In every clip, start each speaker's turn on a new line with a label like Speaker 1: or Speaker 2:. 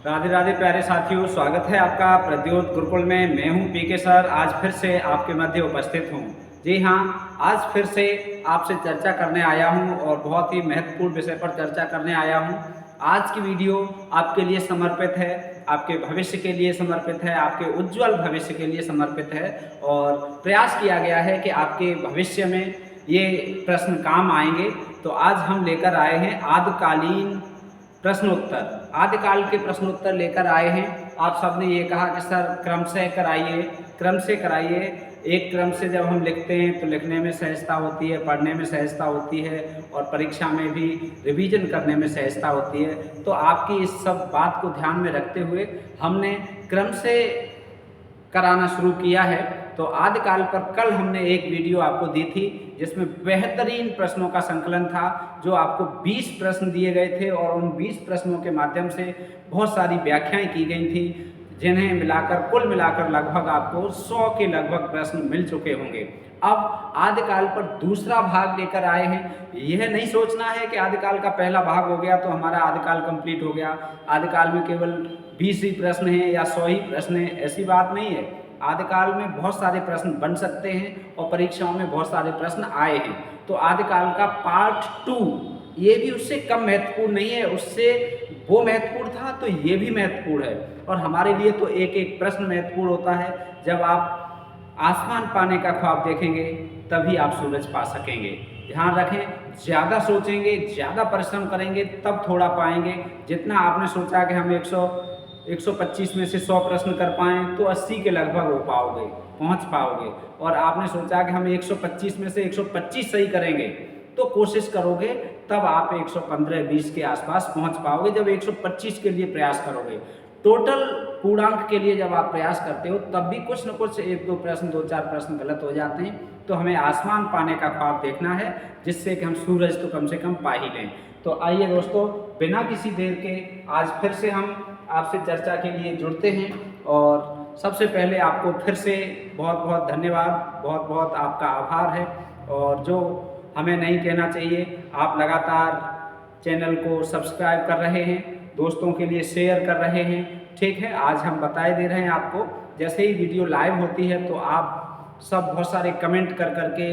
Speaker 1: राधे राधे प्यारे साथियों, स्वागत है आपका प्रद्योत गुरुकुल में। मैं हूं पीके सर। आज फिर से आपके मध्य उपस्थित हूं। जी हाँ, आज फिर से आपसे चर्चा करने आया हूं और बहुत ही महत्वपूर्ण विषय पर चर्चा करने आया हूं। आज की वीडियो आपके लिए समर्पित है, आपके भविष्य के लिए समर्पित है, आपके उज्जवल भविष्य के लिए समर्पित है। और प्रयास किया गया है कि आपके भविष्य में ये प्रश्न काम आएंगे। तो आज हम लेकर आए हैं आदिकालीन प्रश्नोत्तर। आदिकाल के प्रश्नोत्तर लेकर आए हैं। आप सबने ये कहा कि सर क्रम से कराइए, क्रम से कराइए। एक क्रम से जब हम लिखते हैं तो लिखने में सहजता होती है, पढ़ने में सहजता होती है और परीक्षा में भी रिवीजन करने में सहजता होती है। तो आपकी इस सब बात को ध्यान में रखते हुए हमने क्रम से कराना शुरू किया है। तो आदिकाल पर कल हमने एक वीडियो आपको दी थी जिसमें बेहतरीन प्रश्नों का संकलन था, जो आपको 20 प्रश्न दिए गए थे और उन 20 प्रश्नों के माध्यम से बहुत सारी व्याख्याएं की गई थी, जिन्हें मिलाकर कुल मिलाकर लगभग आपको 100 के लगभग प्रश्न मिल चुके होंगे। अब आदिकाल पर दूसरा भाग लेकर आए हैं। यह नहीं सोचना है कि आदिकाल का पहला भाग हो गया तो हमारा आदिकाल कंप्लीट हो गया, आदिकाल में केवल 20 ही प्रश्न हैं या 100 ही प्रश्न हैं, ऐसी बात नहीं है। आदिकाल में बहुत सारे प्रश्न बन सकते हैं और परीक्षाओं में बहुत सारे प्रश्न आए हैं। तो आदिकाल का पार्ट 2 ये भी उससे कम महत्वपूर्ण नहीं है, उससे वो महत्वपूर्ण था तो ये भी महत्वपूर्ण है। और हमारे लिए तो एक एक प्रश्न महत्वपूर्ण होता है। जब आप आसमान पाने का ख्वाब देखेंगे तभी आप सूरज पा सकेंगे। ध्यान रखें, ज़्यादा सोचेंगे, ज़्यादा परिश्रम करेंगे तब थोड़ा पाएंगे। जितना आपने सोचा कि हम 125 में से 100 प्रश्न कर पाएँ तो 80 के लगभग हो पाओगे, पहुंच पाओगे। और आपने सोचा कि हम 125 में से 125 सही करेंगे तो कोशिश करोगे तब आप 115-20 के आसपास पहुंच पाओगे, जब 125 के लिए प्रयास करोगे। टोटल पूर्णांक के लिए जब आप प्रयास करते हो तब भी कुछ न कुछ 1-2 प्रश्न, 2-4 प्रश्न गलत हो जाते हैं। तो हमें आसमान पाने का ख्वाब देखना है जिससे कि हम सूरज तो कम से कम पा ही लें। तो आइए दोस्तों, बिना किसी देर के आज फिर से हम आपसे चर्चा के लिए जुड़ते हैं। और सबसे पहले आपको फिर से बहुत बहुत धन्यवाद, बहुत बहुत आपका आभार है। और जो हमें नहीं कहना चाहिए, आप लगातार चैनल को सब्सक्राइब कर रहे हैं, दोस्तों के लिए शेयर कर रहे हैं। ठीक है, आज हम बताए दे रहे हैं आपको। जैसे ही वीडियो लाइव होती है तो आप सब बहुत सारे कमेंट कर करके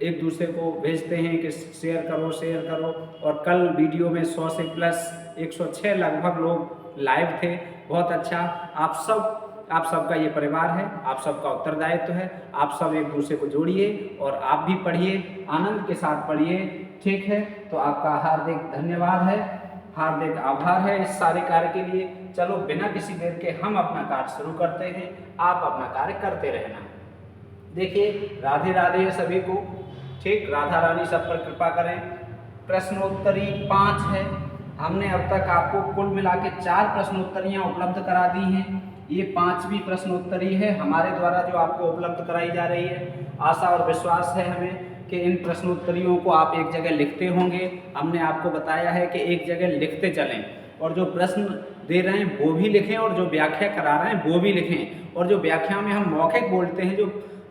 Speaker 1: एक दूसरे को भेजते हैं कि शेयर करो, शेयर करो। और कल वीडियो में 100 से प्लस 106 लगभग लोग लाइव थे। बहुत अच्छा, आप सबका ये परिवार है, आप सबका उत्तरदायित्व है। आप सब एक दूसरे को जोड़िए और आप भी पढ़िए, आनंद के साथ पढ़िए। ठीक है, तो आपका हार्दिक धन्यवाद है, हार्दिक आभार है इस सारे कार्य के लिए। चलो बिना किसी देर के हम अपना कार्य शुरू करते हैं, आप अपना कार्य करते रहना। देखिए, राधे राधे सभी को। ठीक, राधा रानी सब पर कृपा करें। प्रश्नोत्तरी 5 है। हमने अब तक आपको कुल मिला के 4 प्रश्नोत्तरियाँ उपलब्ध करा दी हैं। ये 5वीं प्रश्नोत्तरी है हमारे द्वारा जो आपको उपलब्ध कराई जा रही है। आशा और विश्वास है हमें कि इन प्रश्नोत्तरियों को आप एक जगह लिखते होंगे। हमने आपको बताया है कि एक जगह लिखते चलें और जो प्रश्न दे रहे हैं वो भी लिखें और जो व्याख्या करा रहे हैं वो भी लिखें। और जो व्याख्या में हम मौखिक बोलते हैं, जो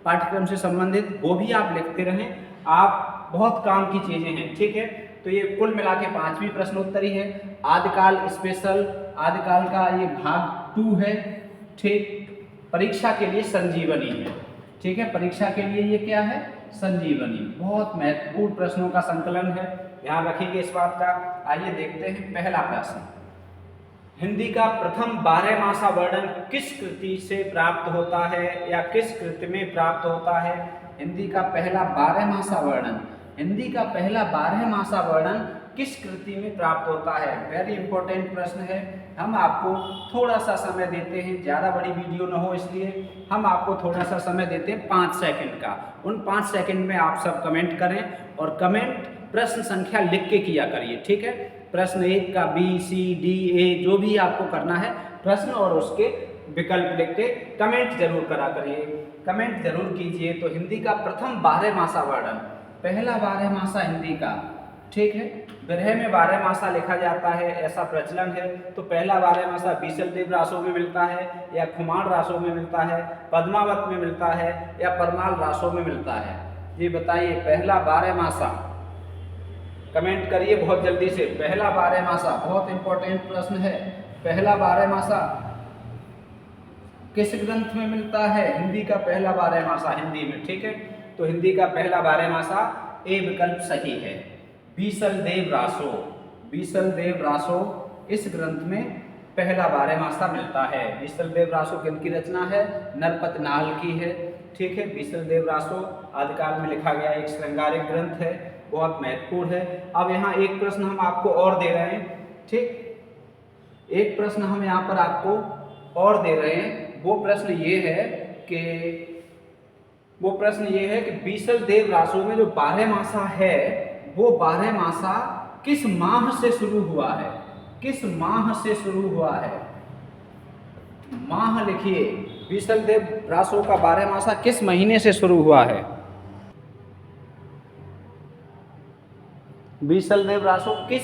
Speaker 1: पाठ्यक्रम से संबंधित, वो भी आप लिखते रहें। आप बहुत काम की चीज़ें हैं। ठीक है, तो ये कुल मिला के 5वीं प्रश्नोत्तरी है। आदिकाल स्पेशल, आदिकाल का ये भाग 2 है। ठीक, परीक्षा के लिए संजीवनी है। ठीक है, परीक्षा के लिए ये क्या है? संजीवनी। बहुत महत्वपूर्ण प्रश्नों का संकलन है, ध्यान रखिएगा इस बात का। आइए देखते हैं पहला प्रश्न। हिंदी का प्रथम 12मासा वर्णन किस कृति से प्राप्त होता है या किस कृति में प्राप्त होता है? हिंदी का पहला 12मासा वर्णन, हिंदी का पहला 12मासा वर्णन किस कृति में प्राप्त होता है? वेरी इंपॉर्टेंट प्रश्न है। हम आपको थोड़ा सा समय देते हैं, ज़्यादा बड़ी वीडियो न हो इसलिए हम आपको थोड़ा सा समय देते हैं 5 सेकंड का। उन 5 सेकंड में आप सब कमेंट करें और कमेंट प्रश्न संख्या लिख के किया करिए। ठीक है, प्रश्न 1 का B, C, D, A जो भी आपको करना है प्रश्न और उसके विकल्प लिख के कमेंट जरूर करा करिए, कमेंट जरूर कीजिए। तो हिंदी का प्रथम 12मासा वर्णन, पहला 12मासा हिंदी का। ठीक है, ग्रह में 12मासा लिखा जाता है, ऐसा प्रचलन है। तो पहला 12मासा बीसलदेव रासों में मिलता है या खुमार रासों में मिलता है, पद्मावत में मिलता है या परमाल रासों में मिलता है? ये बताइए, पहला 12मासा कमेंट करिए बहुत जल्दी से। पहला 12मासा बहुत इंपॉर्टेंट प्रश्न है। पहला बारहमासा किस ग्रंथ में मिलता है? हिंदी का पहला बारहमासा हिंदी में, ठीक है। तो हिंदी का पहला बारहमासा ए विकल्प सही है। बीसल देव रासो, बीसल देव रासो इस ग्रंथ में पहला बारहमासा मिलता है। बीसल देव रासो किनकी रचना है? नरपत नाल की है, ठीक है। बीसल देव रासो आदिकाल में लिखा गया एक श्रृंगारिक ग्रंथ है, बहुत महत्वपूर्ण है। अब यहाँ एक प्रश्न हम आपको और दे रहे हैं, ठीक, एक प्रश्न हम यहाँ पर आपको और दे रहे हैं। वो प्रश्न ये है कि बीसल देव रासो में जो बारहमासा है वो बारहमासा किस माह से शुरू हुआ है? किस माह से शुरू हुआ है? माह लिखिए। बीसल देव रासो का बारहमासा किस महीने से शुरू हुआ है? बीसल देव रासो किस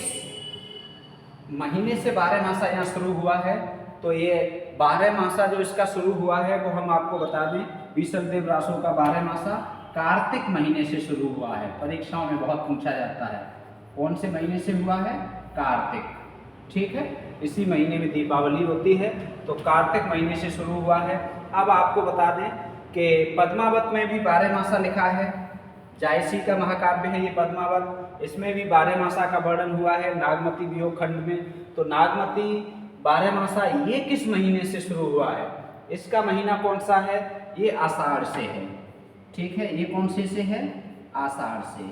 Speaker 1: महीने से बारहमासा यहाँ शुरू हुआ है? तो ये बारहमासा जो इसका शुरू हुआ है वो हम आपको बता दें, बीसल देव रासो का बारहमासा कार्तिक महीने से शुरू हुआ है। परीक्षाओं में बहुत पूछा जाता है, कौन से महीने से हुआ है? कार्तिक, ठीक है। इसी महीने में दीपावली होती है, तो कार्तिक महीने से शुरू हुआ है। अब आपको बता दें कि पद्मावत में भी बारहमासा लिखा है, जायसी का महाकाव्य है ये पद्मावत, इसमें भी बारहमासा का वर्णन हुआ है नागमती वियोग खंड में। तो नागमती बारहमासा ये किस महीने से शुरू हुआ है? इसका महीना कौन सा है? ये आषाढ़ से है, ठीक है। ये कौन से है? आषाढ़ से।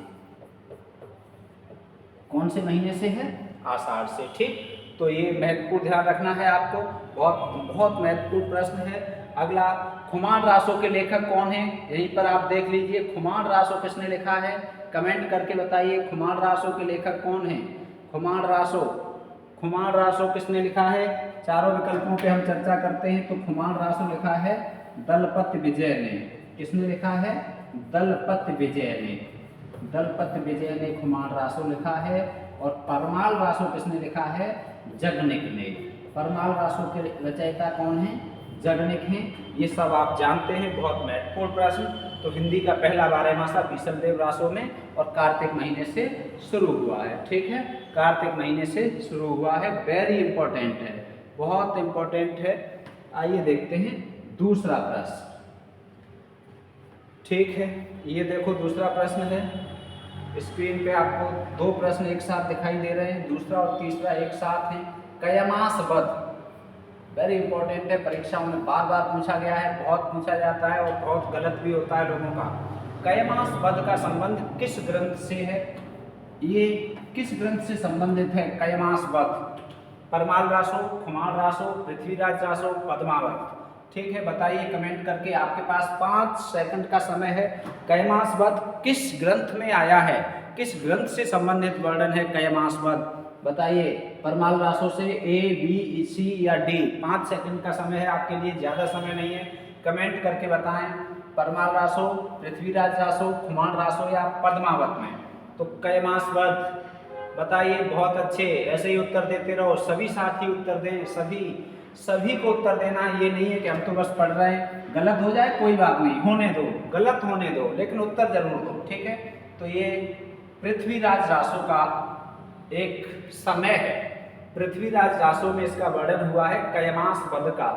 Speaker 1: कौन से महीने से है? आषाढ़ से, ठीक। तो ये महत्वपूर्ण ध्यान रखना है आपको, बहुत बहुत महत्वपूर्ण प्रश्न है। अगला, खुमान रासो के लेखक कौन है? यहीं पर आप देख लीजिए, खुमान रासो किसने लिखा है? कमेंट करके बताइए खुमान रासो के लेखक कौन है? खुमान रासो, खुमान रासो किसने लिखा है? चारों विकल्पों पे हम चर्चा करते हैं। तो खुमान रासो लिखा है दलपत विजय ने। किसने लिखा है? दलपत विजय ने। दलपत विजय ने खुमान रासो लिखा है। और परमाल रासो किसने लिखा है? जगनिक ने। परमाल रासो के रचयिता कौन है? जगनिक हैं। ये सब आप जानते हैं, बहुत महत्वपूर्ण प्रश्न। तो हिंदी का पहला बारहमासा बीसल देव रासो में और कार्तिक महीने से शुरू हुआ है, ठीक है। कार्तिक महीने से शुरू हुआ है, वेरी इंपॉर्टेंट है, बहुत इंपॉर्टेंट है। आइए देखते हैं दूसरा प्रश्न, ठीक है। ये देखो दूसरा प्रश्न है, स्क्रीन पे आपको दो प्रश्न एक साथ दिखाई दे रहे हैं, दूसरा और तीसरा एक साथ हैं। कयमास वध, वेरी इंपॉर्टेंट है, परीक्षाओं में बार बार पूछा गया है, बहुत पूछा जाता है और बहुत गलत भी होता है लोगों का। कयमास वध का संबंध किस ग्रंथ से है? ये किस ग्रंथ से संबंधित है कयमास वध? परमाल रासो, खुमान रासो, पृथ्वीराज रासो, पद्मावत, ठीक है। बताइए कमेंट करके, आपके पास 5 सेकंड का समय है। कयमास वध किस ग्रंथ में आया है? किस ग्रंथ से संबंधित वर्णन है कयमास वध? बताइए। परमाल रासो से ए, बी, सी या डी? 5 सेकंड का समय है आपके लिए, ज़्यादा समय नहीं है, कमेंट करके बताएं। परमाल रासो, पृथ्वीराज रासो, खुमान रासो या पद्मावत में? तो कयमास वध बताइए। बहुत अच्छे, ऐसे ही उत्तर देते रहो, सभी साथी उत्तर दें, सभी को उत्तर देना है। ये नहीं है कि हम तो बस पढ़ रहे हैं, गलत हो जाए कोई बात नहीं, होने दो, गलत होने दो, लेकिन उत्तर जरूर दो, ठीक है। तो ये पृथ्वीराज रासो का एक समय है, पृथ्वीराज रासो में इसका वर्णन हुआ है कयमास वध का।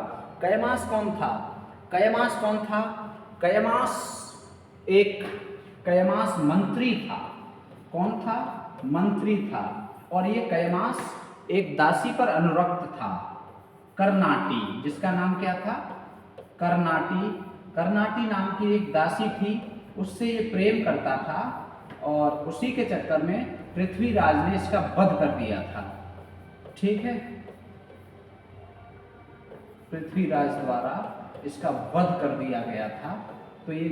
Speaker 1: कयमास कौन था? कयमास कौन था? कयमास मंत्री था। कौन था? मंत्री था। और ये कयमास एक दासी पर अनुरक्त था, कर्नाटी, जिसका नाम क्या था? कर्नाटी नाम की एक दासी थी, उससे ये प्रेम करता था और उसी के चक्कर में पृथ्वीराज ने इसका वध कर दिया था, ठीक है। पृथ्वीराज द्वारा इसका वध कर दिया गया था। तो ये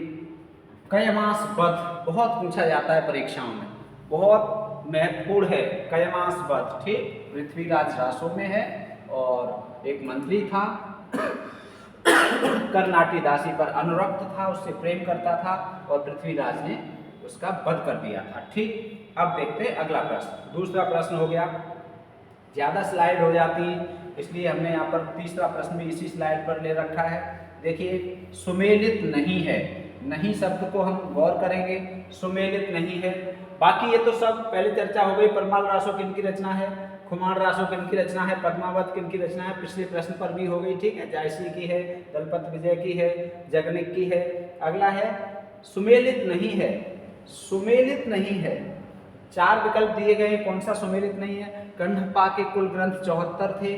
Speaker 1: कयमास वध बहुत पूछा जाता है परीक्षाओं में, बहुत महत्वपूर्ण है कयमास वध, ठीक। पृथ्वीराज रासो में है और एक मंत्री था, कर्नाटी दासी पर अनुरक्त था, उससे प्रेम करता था और पृथ्वीराज ने उसका वध कर दिया था, ठीक। अब देखते हैं अगला प्रश्न। दूसरा प्रश्न हो गया, ज़्यादा स्लाइड हो जाती इसलिए हमने यहाँ पर तीसरा प्रश्न भी इसी स्लाइड पर ले रखा है। देखिए, सुमेलित नहीं है, नहीं शब्द को हम गौर करेंगे, सुमेलित नहीं है। बाकी ये तो सब पहले चर्चा हो गई, परमाल रासो किनकी रचना है? खुमान रासो किनकी रचना है, पद्मावत किनकी रचना है, पिछले प्रश्न पर भी हो गई, ठीक है। जायसी की है, दलपत विजय की है, जगनिक की है। अगला है सुमेलित नहीं है, सुमेलित नहीं है। 4 विकल्प दिए गए, कौन सा सुमेलित नहीं है। कंडपा के कुल ग्रंथ 74 थे,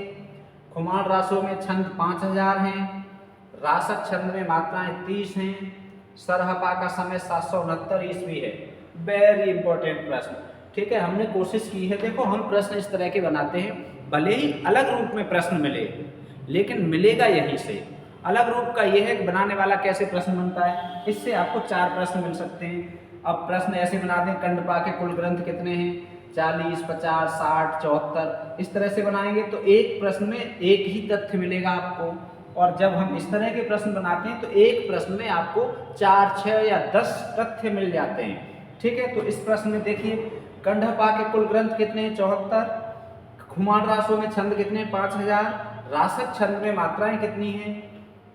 Speaker 1: खुमान रासों में छंद 5000 हैं, रासक छंद में मात्राएं 30 हैं, सरहपा का समय 769 ईस्वी है। वेरी इंपॉर्टेंट प्रश्न, ठीक है। हमने कोशिश की है, देखो हम प्रश्न इस तरह के बनाते हैं, भले ही अलग रूप में प्रश्न मिले लेकिन मिलेगा यहीं से। अलग रूप का यह है कि बनाने वाला कैसे प्रश्न बनता है, इससे आपको 4 प्रश्न मिल सकते हैं। अब प्रश्न ऐसे बना दें, कंडपा के कुल ग्रंथ कितने हैं, 40, 50, 60, 74, इस तरह से बनाएंगे तो एक प्रश्न में एक ही तथ्य मिलेगा आपको। और जब हम इस तरह के प्रश्न बनाते हैं तो एक प्रश्न में आपको 4, 6 या 10 तथ्य मिल जाते हैं, ठीक है। तो इस प्रश्न में देखिए, कंडपा के कुल ग्रंथ कितने हैं, 74, खुमान रासों में छंद कितने हैं, 5000, रासक छंद में मात्राएं कितनी हैं,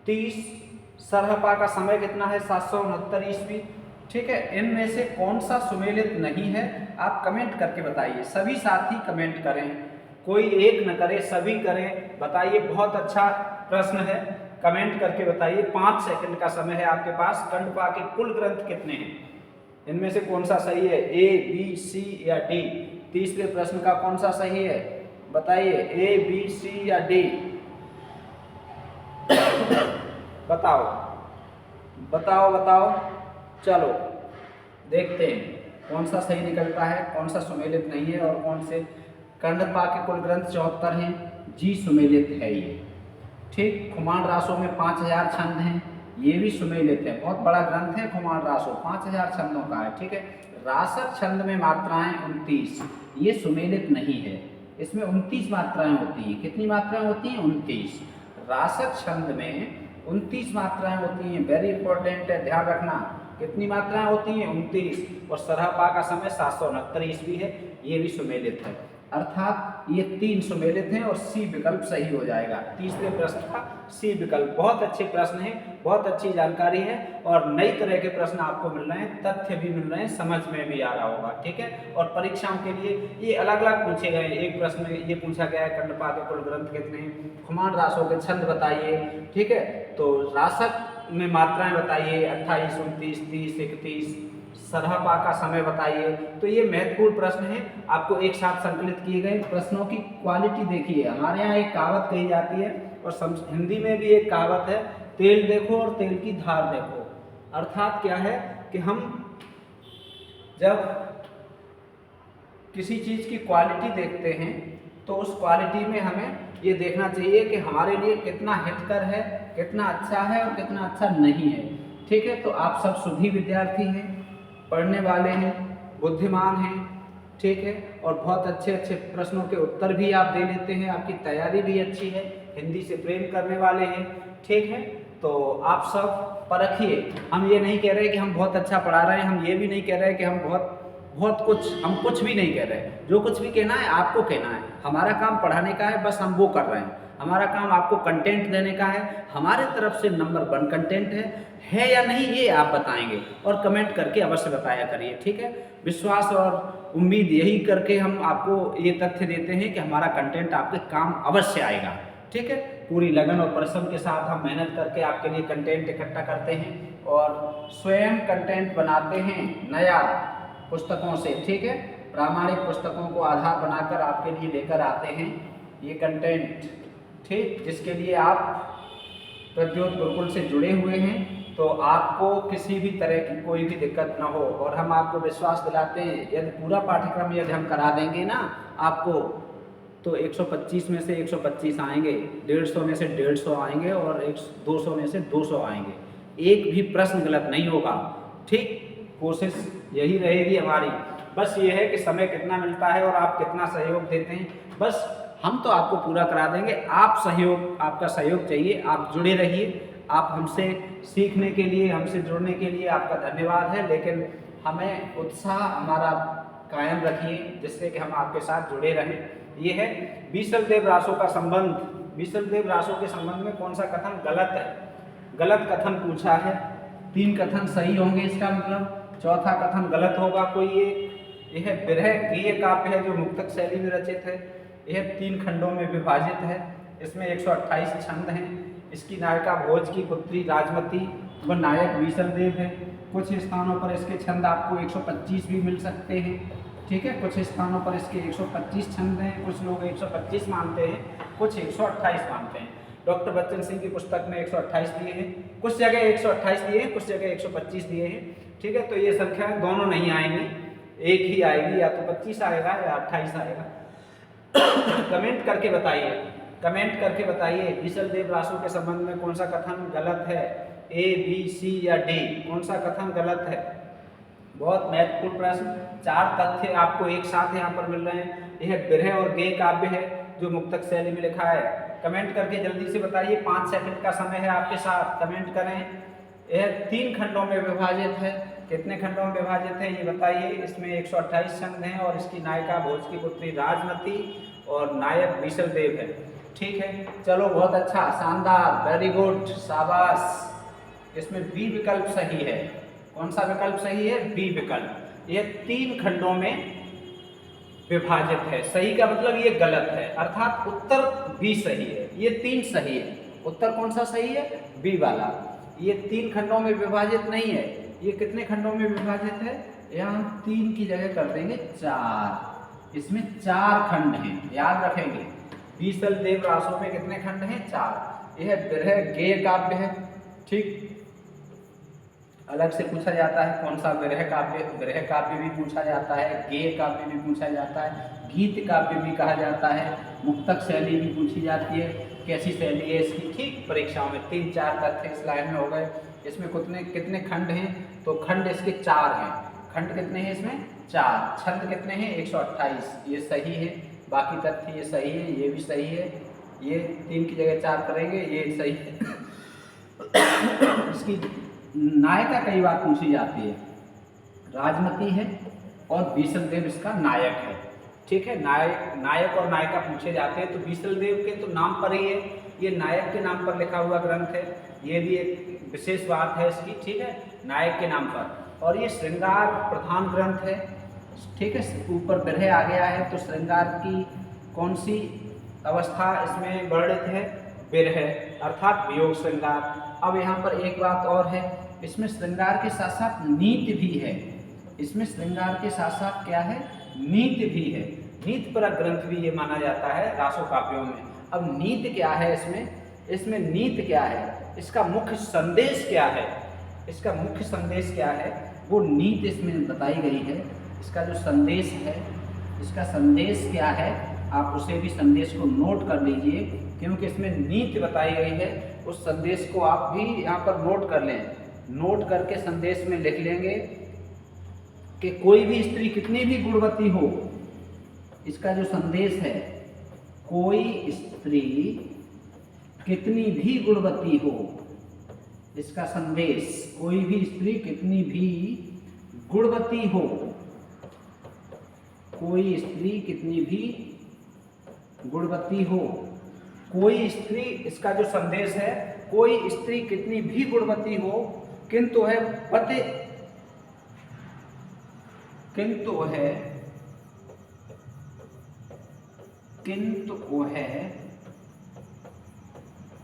Speaker 1: 30, सरहपा का समय कितना है, 769 ईस्वी, ठीक है। इनमें से कौन सा सुमेलित नहीं है, आप कमेंट करके बताइए। सभी साथी कमेंट करें, कोई एक न करे, सभी करें, बताइए। बहुत अच्छा प्रश्न है, कमेंट करके बताइए। 5 सेकंड का समय है आपके पास। कंडपा के कुल ग्रंथ कितने हैं, इनमें से कौन सा सही है, ए, बी, सी या डी। तीसरे प्रश्न का कौन सा सही है, बताइए, ए, बी, सी या डी। बताओ बताओ बताओ, चलो देखते हैं कौन सा सही निकलता है, कौन सा सुमेलित नहीं है और कौन से। कंडपा के कुल ग्रंथ 74 हैं, जी सुमेलित है ये, ठीक। खुमान रासों में 5000 छंद हैं, ये भी सुमेलित है, बहुत बड़ा ग्रंथ है खुमान रासो, 5000 छंदों का है, ठीक है। रासक छंद में मात्राएं 29, ये सुमेलित नहीं है, इसमें 29 मात्राएं होती हैं। कितनी मात्राएं होती हैं, 29। रासक छंद में 29 मात्राएं होती हैं, वेरी इंपॉर्टेंट है, ध्यान रखना। कितनी मात्राएं होती हैं, 29। और सरहपा का समय 769 ईस्वी है, ये भी सुमेलित है। अर्थात ये 3 सुमेलित हैं और सी विकल्प सही हो जाएगा। तीसरे प्रश्न का सी विकल्प। बहुत अच्छे प्रश्न है, बहुत अच्छी जानकारी है और नई तरह के प्रश्न आपको मिल रहे हैं, तथ्य भी मिल रहे हैं, समझ में भी आ रहा होगा, ठीक है। और परीक्षाओं के लिए ये अलग अलग पूछे गए। एक प्रश्न में ये पूछा गया है, कंडपा के कुल ग्रंथ कितने हैं, खुमान रासों के छंद बताइए, ठीक है। तो रासक में मात्राएं बताइए, 28, 29, 30, 31, सरहपा का समय बताइए। तो ये महत्वपूर्ण प्रश्न है, आपको एक साथ संकलित किए गए। प्रश्नों की क्वालिटी देखिए, हमारे यहाँ एक कहावत कही जाती है और हिंदी में भी एक कहावत है, तेल देखो और तेल की धार देखो। अर्थात क्या है कि हम जब किसी चीज़ की क्वालिटी देखते हैं तो उस क्वालिटी में हमें ये देखना चाहिए कि हमारे लिए कितना हितकर है, कितना अच्छा है और कितना अच्छा नहीं है, ठीक है। तो आप सब शुद्धी विद्यार्थी हैं, पढ़ने वाले हैं, बुद्धिमान हैं, ठीक है। और बहुत अच्छे अच्छे प्रश्नों के उत्तर भी आप दे लेते हैं, आपकी तैयारी भी अच्छी है, हिंदी से प्रेम करने वाले हैं, ठीक है। तो आप सब परखिए। हम ये नहीं कह रहे कि हम बहुत अच्छा पढ़ा रहे हैं, हम ये भी नहीं कह रहे कि हम हम कुछ भी नहीं कह रहे। जो कुछ भी कहना है आपको कहना है, हमारा काम पढ़ाने का है, बस हम वो कर रहे हैं। हमारा काम आपको कंटेंट देने का है, हमारे तरफ से नंबर 1 कंटेंट है या नहीं ये आप बताएंगे और कमेंट करके अवश्य बताया करिए, ठीक है। विश्वास और उम्मीद यही करके हम आपको ये तथ्य देते हैं कि हमारा कंटेंट आपके काम अवश्य आएगा, ठीक है। पूरी लगन और परिश्रम के साथ हम मेहनत करके आपके लिए कंटेंट इकट्ठा करते हैं और स्वयं कंटेंट बनाते हैं नया पुस्तकों से, ठीक है। प्रामाणिक पुस्तकों को आधार बनाकर आपके लिए लेकर आते हैं ये कंटेंट, ठीक, जिसके लिए आप प्रद्योत गुरुकुल से जुड़े हुए हैं। तो आपको किसी भी तरह की कोई भी दिक्कत ना हो और हम आपको विश्वास दिलाते हैं, यदि पूरा पाठ्यक्रम यदि हम करा देंगे ना आपको, तो 125 में से 125 आएंगे, 150 में से 150 आएंगे और 200 में से 200 आएंगे। एक भी प्रश्न गलत नहीं होगा, ठीक। कोशिश यही रहेगी हमारी। बस ये है कि समय कितना मिलता है और आप कितना सहयोग देते हैं, बस हम तो आपको पूरा करा देंगे। आपका सहयोग चाहिए, आप जुड़े रहिए। आप हमसे सीखने के लिए, हमसे जुड़ने के लिए आपका धन्यवाद है, लेकिन हमें उत्साह हमारा कायम रखिए जिससे कि हम आपके साथ जुड़े रहें। ये है बीसलदेव रासो का संबंध। बीसलदेव रासो के संबंध में कौन सा कथन गलत है, गलत कथन पूछा है। 3 कथन सही होंगे, इसका मतलब चौथा कथन गलत होगा कोई। यह विरह गीय काव्य है जो मुक्तक शैली में रचित है। यह 3 खंडों में विभाजित है। इसमें 128 छंद हैं। इसकी नायिका भोज की पुत्री राजमती व नायक बीसलदेव है। कुछ स्थानों पर इसके छंद आपको 125 भी मिल सकते हैं। ठीक है, कुछ स्थानों पर इसके 125 छंद हैं, कुछ लोग 125 मानते हैं, कुछ 128 मानते हैं। डॉक्टर बच्चन सिंह की पुस्तक में 128 दिए हैं, कुछ जगह 128 दिए हैं, कुछ जगह 125 दिए हैं। ठीक है, तो ये संख्या दोनों नहीं आएंगी, एक ही आएगी, या तो 25 आएगा या 28 आएगा। कमेंट करके बताइए, कमेंट करके बताइए बीसलदेव रासो के संबंध में कौन सा कथन गलत है, ए, बी, सी या डी, कौन सा कथन गलत है। बहुत महत्वपूर्ण प्रश्न। 4 तथ्य आपको एक साथ यहाँ पर मिल रहे हैं। यह बिरह और गेय काव्य है जो मुक्तक शैली में लिखा है। कमेंट करके जल्दी से बताइए, 5 सेकंड का समय है आपके साथ, कमेंट करें। यह 3 खंडों में विभाजित है। कितने खंडों में विभाजित है ये बताइए। इसमें 128 छंद हैं और इसकी नायिका भोज की पुत्री राजमती और नायक बीसलदेव है। ठीक है, चलो बहुत अच्छा, शानदार, वेरी गुड, शाबाश। इसमें बी विकल्प सही है। कौन सा विकल्प सही है? बी विकल्प। यह 3 खंडों में विभाजित है। सही का मतलब ये गलत है, अर्थात उत्तर बी सही है। ये 3 सही है। उत्तर कौन सा सही है? बी वाला। ये 3 खंडों में विभाजित नहीं है। ये कितने खंडों में विभाजित है? यहाँ 3 की जगह कर देंगे 4। इसमें 4 खंड हैं, याद रखेंगे। बीसलदेव रासो में कितने खंड हैं? 4। यह बिरह गेय काव्य है। ठीक, अलग से पूछा जाता है कौन सा बिरह काव्य। बिरह काव्य भी पूछा जाता है, गेय काव्य भी पूछा जाता है, गीत काव्य भी कहा जाता है, मुक्तक शैली भी पूछी जाती है। कैसी शैली है इसकी? ठीक, परीक्षाओं में 3-4 तथ्य इस लाइन में हो गए। इसमें कितने खंड हैं? तो खंड इसके 4 हैं। खंड कितने हैं इसमें? 4। छंद कितने हैं? 128। ये सही है। बाकी तथ्य ये सही है, ये भी सही है। ये 3 की जगह 4 करेंगे, ये सही है। इसकी नायिका कई बार पूछी जाती है, राजमती है और बीसलदेव इसका नायक है। ठीक है, नायक और नायिका पूछे जाते हैं। तो बीसलदेव के तो नाम पर ही है, ये नायक के नाम पर लिखा हुआ ग्रंथ है। ये भी एक विशेष बात है इसकी। ठीक है, नायक के नाम पर। और ये श्रृंगार प्रधान ग्रंथ है। ठीक है, ऊपर बिरह आ गया है तो श्रृंगार की कौन सी अवस्था इसमें वर्णित है? बिरह, अर्थात वियोग श्रृंगार। अब यहाँ पर एक बात और है, इसमें श्रृंगार के साथ साथ नीति भी है। इसमें श्रृंगार के साथ साथ क्या है? नीति भी है। नीति परक ग्रंथ भी ये माना जाता है रासो काव्यों में। अब नीति क्या है इसमें नीति क्या है? इसका मुख्य संदेश क्या है? इसका मुख्य संदेश क्या है? वो नीति इसमें बताई गई है। इसका जो संदेश है, इसका संदेश क्या है, आप उसे भी संदेश को नोट कर लीजिए, क्योंकि इसमें नीति बताई गई है। उस संदेश को आप भी यहाँ पर नोट कर लें। नोट करके संदेश में लिख लेंगे कि कोई भी स्त्री कितनी भी गुणवती हो, इसका जो संदेश है, कोई स्त्री कितनी भी गुणवती हो, इसका संदेश, कोई भी स्त्री कितनी भी गुणवती हो, कोई स्त्री कितनी भी गुणवती हो, कोई स्त्री, इसका जो संदेश है, कोई स्त्री कितनी भी गुणवती हो, किंतु है पति, किंतु है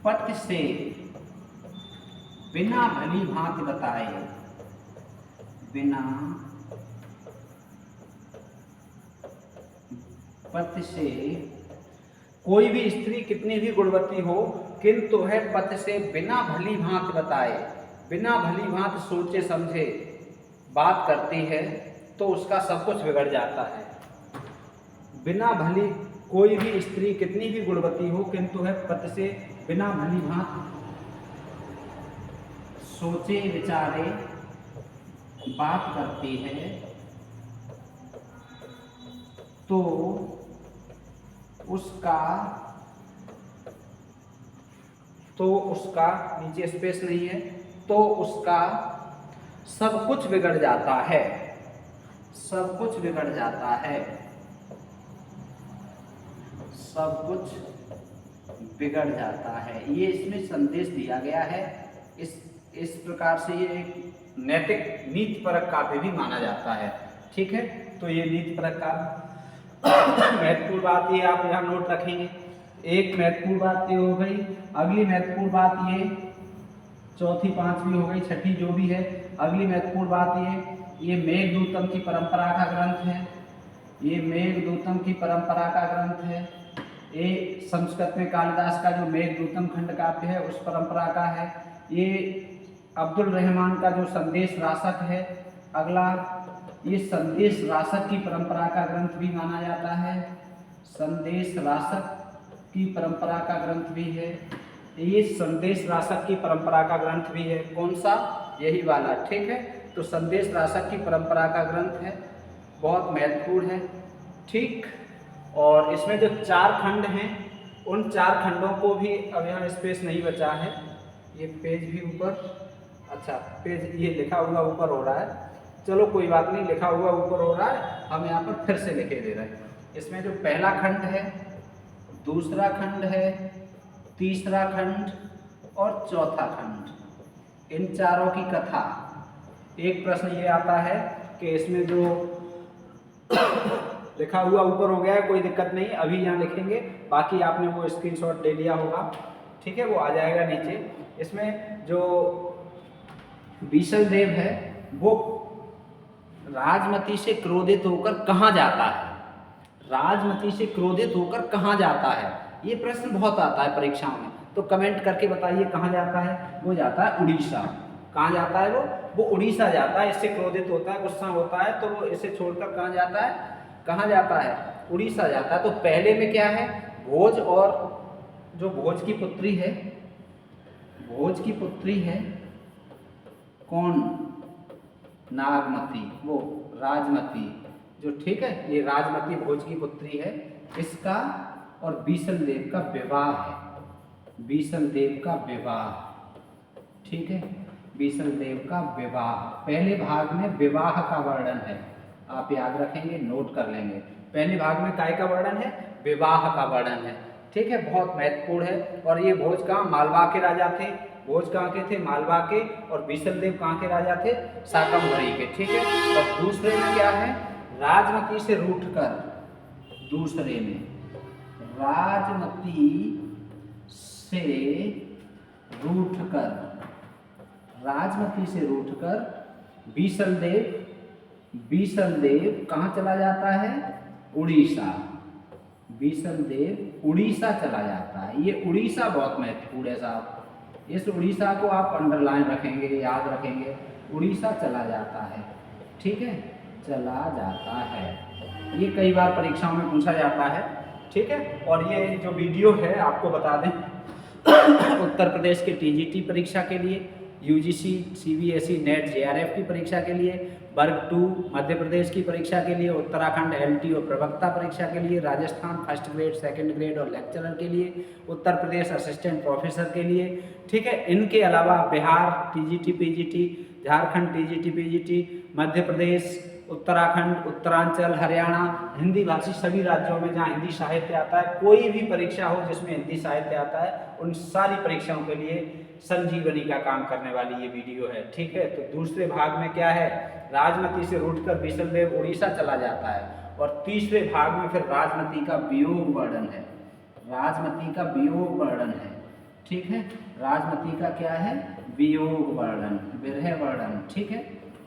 Speaker 1: पति से बिना भली भांति बताए, बिना पति से, कोई भी स्त्री कितनी भी गुणवती हो, किंतु है पति से बिना भली भांति बताए, बिना भली भांति सोचे समझे बात करती है तो उसका सब कुछ बिगड़ जाता है। बिना भली, कोई भी स्त्री कितनी भी गुणवती हो, किंतु है पति से बिना भली भांति सोचे विचारे बात करती है तो उसका नीचे स्पेस नहीं है, तो उसका सब कुछ बिगड़ जाता है, सब कुछ बिगड़ जाता है, सब कुछ बिगड़ जाता है। ये इसमें संदेश दिया गया है। इस प्रकार से ये एक नैतिक नीति परक काव्य भी माना जाता है। ठीक है, तो ये नीति परक काव्य महत्वपूर्ण बात ये आप यहाँ नोट रखेंगे। एक महत्वपूर्ण बात ये हो गई। अगली महत्वपूर्ण बात ये, चौथी पांचवी हो गई, छठी जो भी है। अगली महत्वपूर्ण बात ये मेघदूतम की परंपरा का ग्रंथ है। ये मेघदूतम की परंपरा का ग्रंथ है। ये संस्कृत में कालिदास का जो मेघदूतम खंड काव्य है उस परंपरा का है। ये अब्दुल रहमान का जो संदेश रासक है। अगला, ये संदेश रासक की परंपरा का ग्रंथ भी माना जाता है। संदेश रासक की परंपरा का ग्रंथ भी है। ये संदेश रासक की परंपरा का ग्रंथ भी है। कौन सा? यही वाला, ठीक है। तो संदेश रासक की परंपरा का ग्रंथ है, बहुत महत्वपूर्ण है, ठीक। और इसमें जो 4 खंड हैं उन 4 खंडों को भी, अब यहाँ स्पेस नहीं बचा है, ये पेज भी ऊपर, अच्छा पेज ये लिखा हुआ ऊपर हो रहा है, चलो कोई बात नहीं, लिखा हुआ ऊपर हो रहा है, हम यहाँ पर फिर से लिखे दे रहे हैं। इसमें जो पहला खंड है, दूसरा खंड है, तीसरा खंड और चौथा खंड, इन चारों की कथा। एक प्रश्न ये आता है कि इसमें जो लिखा हुआ ऊपर हो गया है, कोई दिक्कत नहीं, अभी यहाँ लिखेंगे, बाकी आपने वो स्क्रीनशॉट ले लिया होगा, ठीक है, वो आ जाएगा नीचे। इसमें जो बीसल देव है वो राजमती से क्रोधित होकर कहाँ जाता है? राजमती से क्रोधित होकर कहाँ जाता है? ये प्रश्न बहुत आता है परीक्षाओं में, तो कमेंट करके बताइए कहाँ जाता है। वो जाता है उड़ीसा। कहाँ जाता है वो उड़ीसा जाता है। इससे क्रोधित होता है, गुस्सा होता है, तो वो इसे छोड़कर कहाँ जाता है? कहाँ जाता है? उड़ीसा जाता है। तो पहले में क्या है? भोज, और जो भोज की पुत्री है, भोज की पुत्री है कौन? नागमती, वो राजमती, जो, ठीक है, ये राजमती भोज की पुत्री है। इसका और बीसल देव का विवाह है, बीसल देव का विवाह, ठीक है, बीसल देव का विवाह। पहले भाग में विवाह का वर्णन है, आप याद रखेंगे, नोट कर लेंगे। पहले भाग में काय का वर्णन है? विवाह का वर्णन है, ठीक है, बहुत महत्वपूर्ण है। और ये भोज कहाँ? मालवा के राजा थे। भोज कहाँ के थे? मालवा के। और बीसल देव कहाँ के राजा थे? शाकंभरी के, ठीक है। और दूसरे में क्या है? राजमती से रूठकर, दूसरे में राजमती से रूठकर, राजमती से रूठकर बीसल देव कहाँ चला जाता है? उड़ीसा। बीसल देव उड़ीसा चला जाता है। ये उड़ीसा बहुत महत्वपूर्ण है साहब, इस उड़ीसा को आप अंडरलाइन रखेंगे, याद रखेंगे। उड़ीसा चला जाता है, ठीक है, चला जाता है। ये कई बार परीक्षाओं में पूछा जाता है, ठीक है। और ये जो वीडियो है आपको बता दें, उत्तर प्रदेश के टीजीटी परीक्षा के लिए, यूजीसी, सीबीएसई, नेट, जेआरएफ की परीक्षा के लिए, वर्ग 2 मध्य प्रदेश की परीक्षा के लिए, उत्तराखंड एलटी और प्रवक्ता परीक्षा के लिए, Rajasthan first grade, second grade और लेक्चरर के लिए, उत्तर प्रदेश असिस्टेंट प्रोफेसर के लिए, ठीक है। इनके अलावा Bihar TGT PGT, Jharkhand TGT PGT, Madhya Pradesh, Uttarakhand, Uttaranchal, Haryana, Hindi भाषी सभी राज्यों में जहाँ हिंदी साहित्य आता है, कोई भी परीक्षा हो जिसमें हिंदी साहित्य आता है, उन सारी परीक्षाओं के लिए संजीवनी का काम करने वाली ये वीडियो है, ठीक है। तो दूसरे भाग में क्या है? राजमती से रूठकर बीसल देव उड़ीसा चला जाता है। और तीसरे भाग में फिर राजमती का वियोग वर्णन है, राजमती का वियोग वर्णन है, ठीक है। राजमती का क्या है? वियोग वर्णन, विरह वर्णन, ठीक है।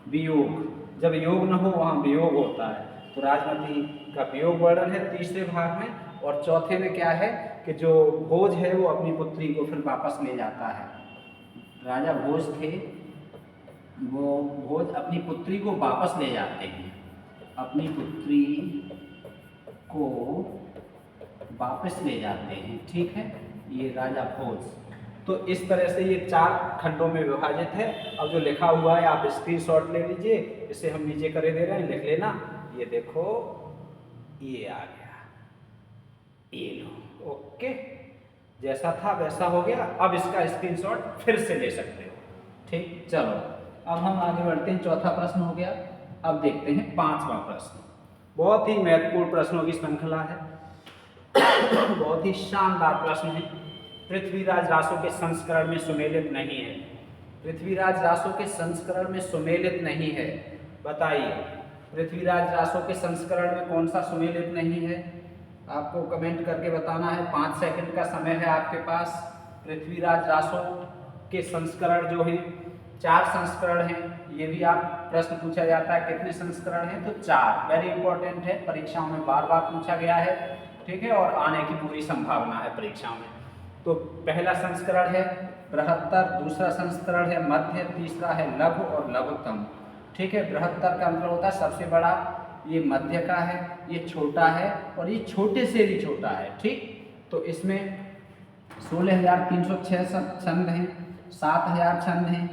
Speaker 1: वियोग, जब योग न हो वहाँ वियोग होता है, तो राजमती का वियोग वर्णन है तीसरे भाग में। और चौथे में क्या है कि जो भोज है वो अपनी पुत्री को फिर वापस ले जाता है। राजा भोज थे, वो भोज अपनी पुत्री को वापस ले जाते हैं, अपनी पुत्री को वापस ले जाते हैं, ठीक है, ये राजा भोज। तो इस तरह से ये 4 खंडों में विभाजित है। अब जो लिखा हुआ है आप स्क्रीनशॉट ले लीजिए, इसे हम नीचे करे दे रहे हैं, लिख लेना। ये देखो, ये आ गया, ये लो, ओके, जैसा था वैसा हो गया। अब इसका स्क्रीनशॉट फिर से ले सकते हो, ठीक। चलो अब हम आगे बढ़ते हैं, चौथा प्रश्न हो गया। अब देखते हैं 5वां प्रश्न। बहुत ही महत्वपूर्ण प्रश्नों की श्रृंखला है, बहुत ही शानदार प्रश्न है। पृथ्वीराज रासो के संस्करण में सुमेलित नहीं है, पृथ्वीराज रासो के संस्करण में सुमेलित नहीं है, बताइए पृथ्वीराज रासो के संस्करण में कौन सा सुमेलित नहीं है? आपको कमेंट करके बताना है। 5 सेकंड का समय है आपके पास। पृथ्वीराज रासो के संस्करण जो है 4 संस्करण हैं। ये भी आप प्रश्न पूछा जाता है कितने संस्करण हैं, तो 4। वेरी इंपॉर्टेंट है, परीक्षाओं में बार बार पूछा गया है, ठीक है, और आने की पूरी संभावना है परीक्षाओं में। तो पहला संस्करण है बृहत्तर, दूसरा संस्करण है मध्य, तीसरा है लघु और लघुत्तम, ठीक है। बृहत्तर का मतलब होता है सबसे बड़ा, ये मध्य का है, ये छोटा है और ये छोटे से भी छोटा है, ठीक। तो इसमें 16,306 छंद हैं, 7,000 छंद हैं,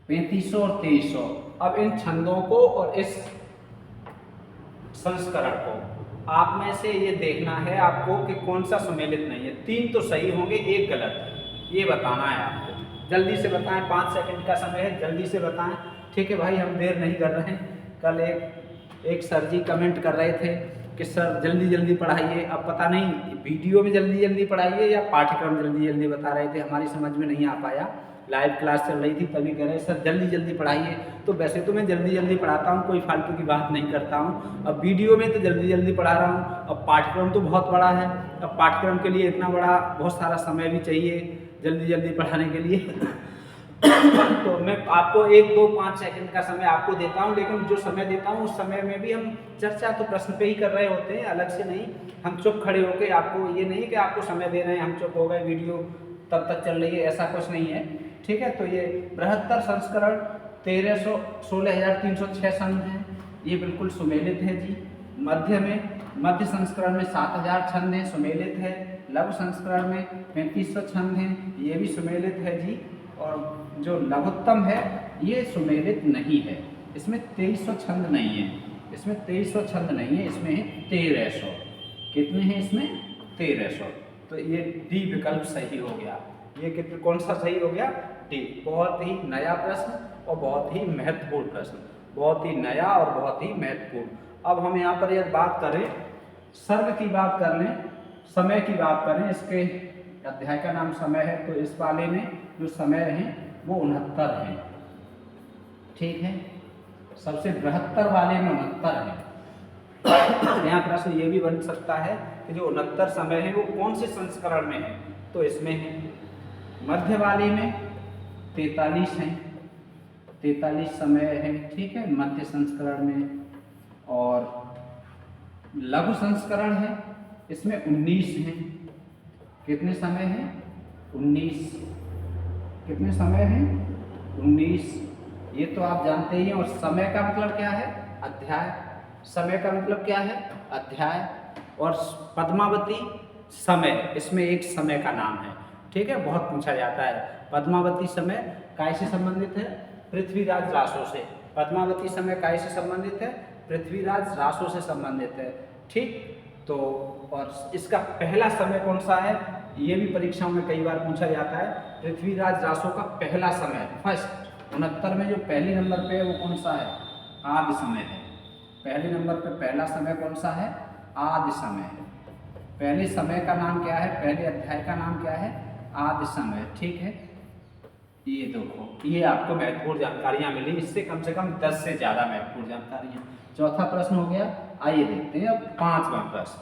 Speaker 1: 3500 और 2300। अब इन छंदों को और इस संस्करण को आप में से ये देखना है आपको कि कौन सा सुमेलित नहीं है। 3 तो सही होंगे, 1 गलत है, ये बताना है आपको। जल्दी से बताएं, 5 सेकंड का समय है, जल्दी से बताएं, ठीक है भाई, हम देर नहीं कर रहे हैं। कल एक सर जी कमेंट कर रहे थे कि सर जल्दी जल्दी पढ़ाइए। अब पता नहीं वीडियो में जल्दी जल्दी पढ़ाइए या पाठ्यक्रम जल्दी जल्दी बता रहे थे, हमारी समझ में नहीं आ पाया। लाइव क्लास चल रही थी तभी कह रहे सर जल्दी जल्दी पढ़ाइए। तो वैसे तो मैं जल्दी जल्दी पढ़ाता हूँ, कोई फालतू की बात नहीं करता हूँ। अब वीडियो में तो जल्दी जल्दी पढ़ा रहा हूँ। अब पाठ्यक्रम तो बहुत बड़ा है, अब पाठ्यक्रम के लिए इतना बड़ा बहुत सारा समय भी चाहिए जल्दी जल्दी पढ़ाने के लिए। तो मैं आपको 1, 2, 5 सेकंड का समय आपको देता हूं, लेकिन जो समय देता हूं उस समय में भी हम चर्चा तो प्रश्न पे ही कर रहे होते हैं, अलग से नहीं। हम चुप खड़े होकर आपको ये नहीं कि आपको समय दे रहे हैं, हम चुप हो गए, वीडियो तब तक चल रही है, ऐसा कुछ नहीं है, ठीक है। तो ये बृहत्तर संस्करण 16,306 छंद हैं, ये बिल्कुल सुमेलित है जी। मध्य में मध्य संस्करण में 7,000 छंद हैं, सुमेलित है। लघु संस्करण में 3500 छंद हैं, ये भी सुमेलित है जी। और जो लघुत्तम है ये सुमेलित नहीं है, इसमें 2300 छंद नहीं है, इसमें 2300 छंद नहीं है, इसमें है 1300। कितने हैं इसमें? 1300। तो ये डी विकल्प सही हो गया। ये कितने कौन सा सही हो गया? डी। बहुत ही नया प्रश्न और बहुत ही महत्वपूर्ण प्रश्न, बहुत ही नया और बहुत ही महत्वपूर्ण। अब हम यहाँ पर यदि बात करें, सर्ग की बात कर लें, समय की बात करें, इसके अध्याय का नाम समय है, तो इस वाले में जो समय हैं वो 69 हैं, ठीक है। सबसे बृहत्तर वाले में 69 है। यहाँ प्रश्न ये भी बन सकता है कि जो 69 समय है वो कौन से संस्करण में है, तो इसमें है। मध्य वाले में 43 हैं, 43 समय है, ठीक है, मध्य संस्करण में। और लघु संस्करण है, इसमें 19 हैं। कितने समय हैं? 19। कितने समय हैं? 19। ये तो आप जानते ही हैं। और समय का मतलब क्या है? अध्याय। समय का मतलब क्या है? अध्याय। और पद्मावती समय, इसमें एक समय का नाम है, ठीक है, बहुत पूछा जाता है। पद्मावती समय कैसे संबंधित है? पृथ्वीराज रासो से। पद्मावती समय कैसे संबंधित है? पृथ्वीराज रासो से संबंधित है, ठीक। तो और इसका पहला समय कौन सा है, ये भी परीक्षाओं में कई बार पूछा जाता है। पृथ्वीराज रासो का पहला समय, फर्स्ट 69 में जो पहले नंबर पे है वो कौन सा है? आदि समय है। पहले नंबर पे पहला समय कौन सा है? आदि समय है। पहले समय का नाम क्या है? पहले अध्याय का नाम क्या है? आदि समय, ठीक है। ये देखो, ये आपको महत्वपूर्ण जानकारियां मिली, इससे कम से कम 10 से ज़्यादा महत्वपूर्ण जानकारियां। चौथा प्रश्न हो गया। आइए देखते हैं अब 5वां प्रश्न,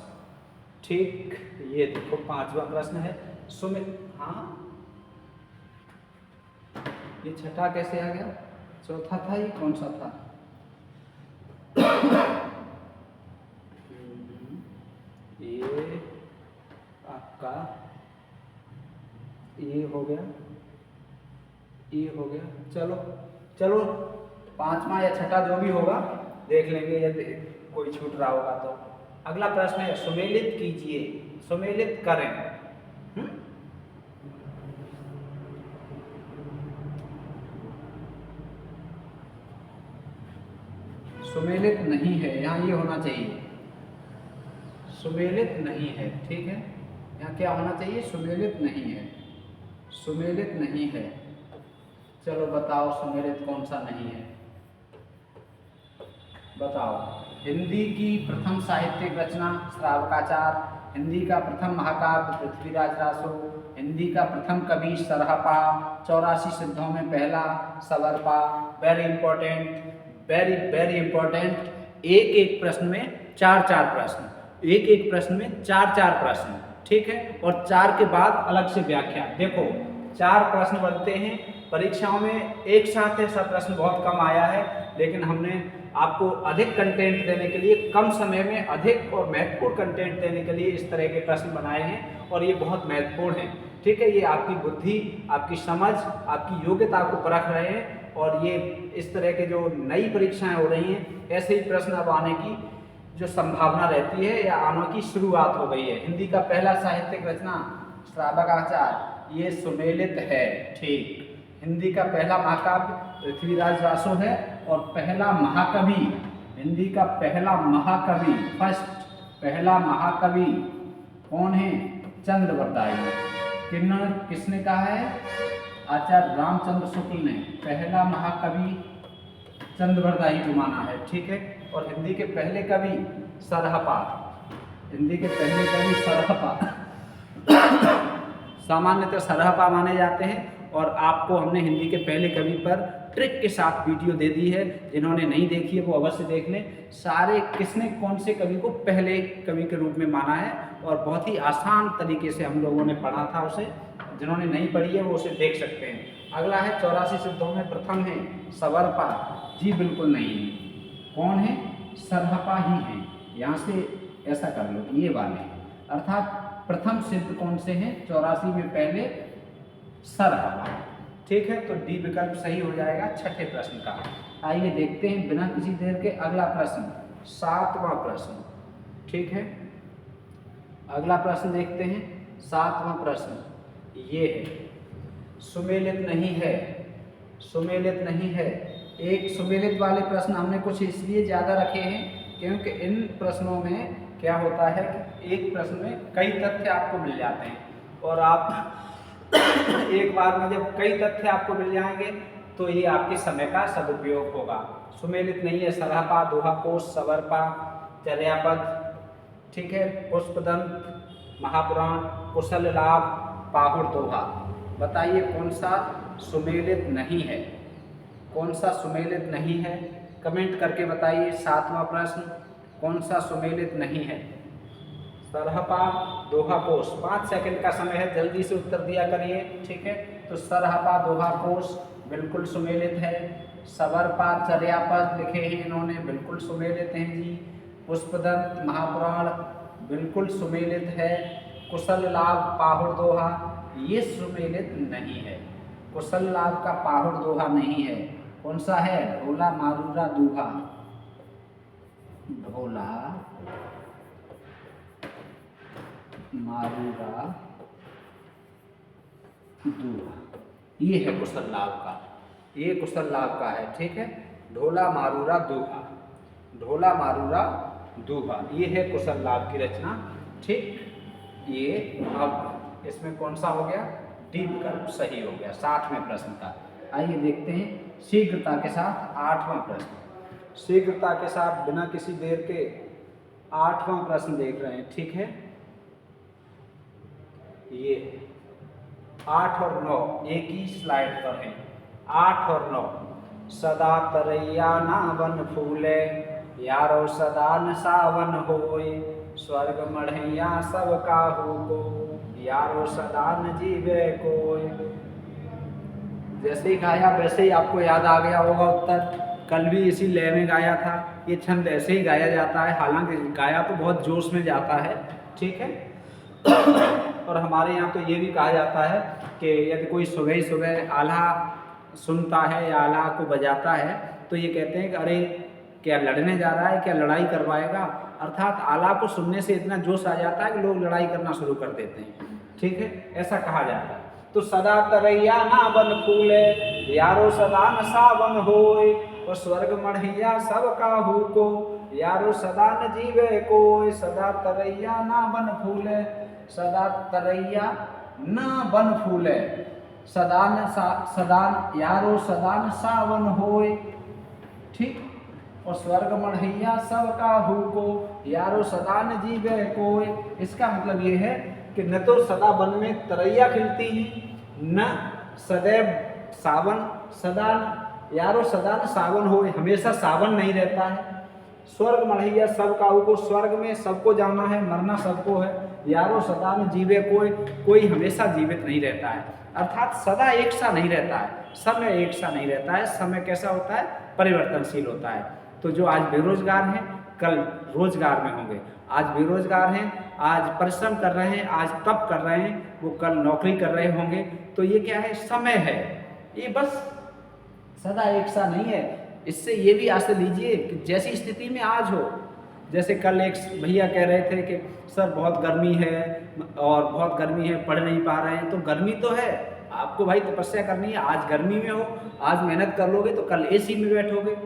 Speaker 1: ठीक। ये देखो 5वां प्रश्न है हाँ, ये छठा कैसे आ गया? चौथा था, ये कौन सा था? ये आपका ये हो गया, ये हो गया। चलो चलो 5वां या छठा जो भी होगा देख लेंगे, यदि कोई छूट रहा होगा तो। अगला प्रश्न है सुमेलित कीजिए, सुमेलित करें। सुमेलित नहीं है, यहाँ ये होना चाहिए, सुमेलित नहीं है, ठीक है। यहाँ क्या होना चाहिए? सुमेलित नहीं है, सुमेलित नहीं है। चलो बताओ सुमेलित कौन सा नहीं है, बताओ। हिंदी की प्रथम साहित्यिक रचना श्रावकाचार, हिंदी का प्रथम महाकाव्य पृथ्वीराज रासो, हिंदी का प्रथम कवि सरहपा, 84 सिद्धों में पहला Sarahapa. Very important, very very important. एक एक प्रश्न में चार चार प्रश्न, एक एक प्रश्न में चार चार प्रश्न, ठीक है। और चार के बाद अलग से व्याख्या। देखो 4 प्रश्न बनते हैं परीक्षाओं में, एक साथ ऐसा प्रश्न बहुत कम आया है, लेकिन हमने आपको अधिक कंटेंट देने के लिए, कम समय में अधिक और महत्वपूर्ण कंटेंट देने के लिए इस तरह के प्रश्न बनाए हैं, और ये बहुत महत्वपूर्ण हैं, ठीक है। ये आपकी बुद्धि, आपकी समझ, आपकी योग्यता को परख रहे हैं, और ये इस तरह के जो नई परीक्षाएं हो रही हैं, ऐसे ही प्रश्न अब आने की जो संभावना रहती है या आने की शुरुआत हो गई है। हिंदी का पहला साहित्यिक रचना श्रावकाचार्य, ये सुमेलित है, ठीक। हिंदी का पहला महाकाव्य पृथ्वीराज रासो है, और पहला महाकवि, हिंदी का पहला महाकवि, फर्स्ट पहला महाकवि कौन है? चंद्रवरदाई। किसने कहा है? आचार्य रामचंद्र शुक्ल ने पहला महाकवि चंद्रवरदाई को माना है, ठीक है। और हिंदी के पहले कवि सरहपा, हिंदी के पहले कवि सरहपा सामान्यतः सरहपा माने जाते हैं, और आपको हमने हिंदी के पहले कवि पर ट्रिक के साथ वीडियो दे दी है, जिन्होंने नहीं देखी है वो अवश्य देख लें। सारे किसने कौन से कवि को पहले कवि के रूप में माना है, और बहुत ही आसान तरीके से हम लोगों ने पढ़ा था उसे, जिन्होंने नहीं पढ़ी है वो उसे देख सकते हैं। अगला है 84 सिद्धों में प्रथम है सवरपा, जी बिल्कुल नहीं है। कौन है? सरहपा ही है। यहाँ से ऐसा कर लो, ये वाले, अर्थात प्रथम सिद्ध कौन से हैं? 84 में पहले सरहपा, ठीक है। तो डी विकल्प सही हो जाएगा छठे प्रश्न का। आइए देखते हैं बिना किसी देर के अगला प्रश्न, 7वां प्रश्न, ठीक है। अगला प्रश्न देखते हैं, 7वां प्रश्न ये है, सुमेलित नहीं है, सुमेलित नहीं है। एक सुमेलित वाले प्रश्न हमने कुछ इसलिए ज़्यादा रखे हैं क्योंकि इन प्रश्नों में क्या होता है कि एक प्रश्न में कई तथ्य आपको मिल जाते हैं, और आप एक बार में जब कई तथ्य आपको मिल जाएंगे तो ये आपके समय का सदुपयोग होगा। सुमेलित नहीं है सरहपा, दोहाकोश, सवरपा, चर्यापद, ठीक है, पुष्पदंत, महापुराण, कुशल लाभ, पाहुड़ दोहा। बताइए कौन सा सुमेलित नहीं है, कौन सा सुमेलित नहीं है? कमेंट करके बताइए। 7वां प्रश्न कौन सा सुमेलित नहीं है? सरहपा, दोहाकोश। 5 सेकंड का समय है, जल्दी से उत्तर दिया करिए, ठीक है। तो सरहपा, दोहाकोश बिल्कुल सुमेलित है। सवरपा, चर्यापद लिखे हैं इन्होंने, बिल्कुल सुमेलित हैं जी। पुष्पदंत, महापुराण बिल्कुल सुमेलित है। कुशल लाभ, पाहुड़ दोहा ये सुमेलित नहीं है। कुशल लाभ का पाहुड़ दोहा नहीं है। कौन सा है? ढोला मारूरा दूहा, ढोला मारूरा दूहा, ये है कुशल लाभ का, ये कुशल लाभ का है, ठीक है। ढोला मारूरा दूहा, ढोला मारूरा दूहा, ये है कुशल लाभ की रचना, ठीक। ये अब इसमें कौन सा हो गया? डी विकल्प सही हो गया 7वें प्रश्न का। आइए देखते हैं शीघ्रता के साथ 8वां प्रश्न। शीघ्रता के साथ बिना किसी देर के 8वां प्रश्न देख रहे हैं, ठीक है। ये 8 और 9 एक ही स्लाइड पर है। 8 और 9, सदा तरैया ना बन फूले, यारो सदा न सावन होए, स्वर्ग मढ़ैया सब काहू को, यारो सदा न जीवे कोय। जैसे ही गाया वैसे ही आपको याद आ गया होगा उत्तर। कल भी इसी लय में गाया था। ये छंद ऐसे ही गाया जाता है, हालांकि गाया तो बहुत जोश में जाता है, ठीक है। और हमारे यहाँ तो ये भी कहा जाता है कि यदि कोई सुबह ही सुबह आल्हा सुनता है या आल्हा को बजाता है तो ये कहते हैं कि अरे क्या लड़ने जा रहा है, क्या लड़ाई करवाएगा। अर्थात आल्हा को सुनने से इतना जोश आ जाता है कि लोग लड़ाई करना शुरू कर देते हैं, ठीक है, ऐसा कहा जाता है। तो सदा तरैया ना बन फूले, यारो सदा न सावन होए, और स्वर्ग मढ़ैया सब काहू को, यारो सदा न जीवे कोय। सदा तरैया ना बन फूले, सदा तरैया न बन फूले, सदा यारो सदा न सावन होए, ठीक। और स्वर्ग मढ़ैया सब काहू को, यारो सदा न जीवे कोय। इसका मतलब ये है कि न तो सदा वन में तरैया खिलती है, न सदैव सावन, सदा यारो सदा न सावन हो, हमेशा सावन नहीं रहता है। स्वर्ग मढ़ैया सब काऊ को, स्वर्ग में सबको जाना है, मरना सबको है। यारो सदा न जीवे कोई हमेशा जीवित नहीं रहता है, अर्थात सदा एक सा नहीं रहता है, समय एक सा नहीं रहता है। समय कैसा होता है? परिवर्तनशील होता है। तो जो आज बेरोजगार हैं कल रोजगार में होंगे, आज बेरोजगार हैं आज परिश्रम कर रहे हैं, आज तप कर रहे हैं, वो कल नौकरी कर रहे होंगे। तो ये क्या है? समय है, ये बस सदा एक सा नहीं है। इससे ये भी आशा लीजिए कि जैसी स्थिति में आज हो, जैसे कल एक भैया कह रहे थे कि सर बहुत गर्मी है और बहुत गर्मी है, पढ़ नहीं पा रहे हैं। तो गर्मी तो है, आपको भाई तपस्या करनी है। आज गर्मी में हो, आज मेहनत कर लोगे तो कल एसी में बैठोगे,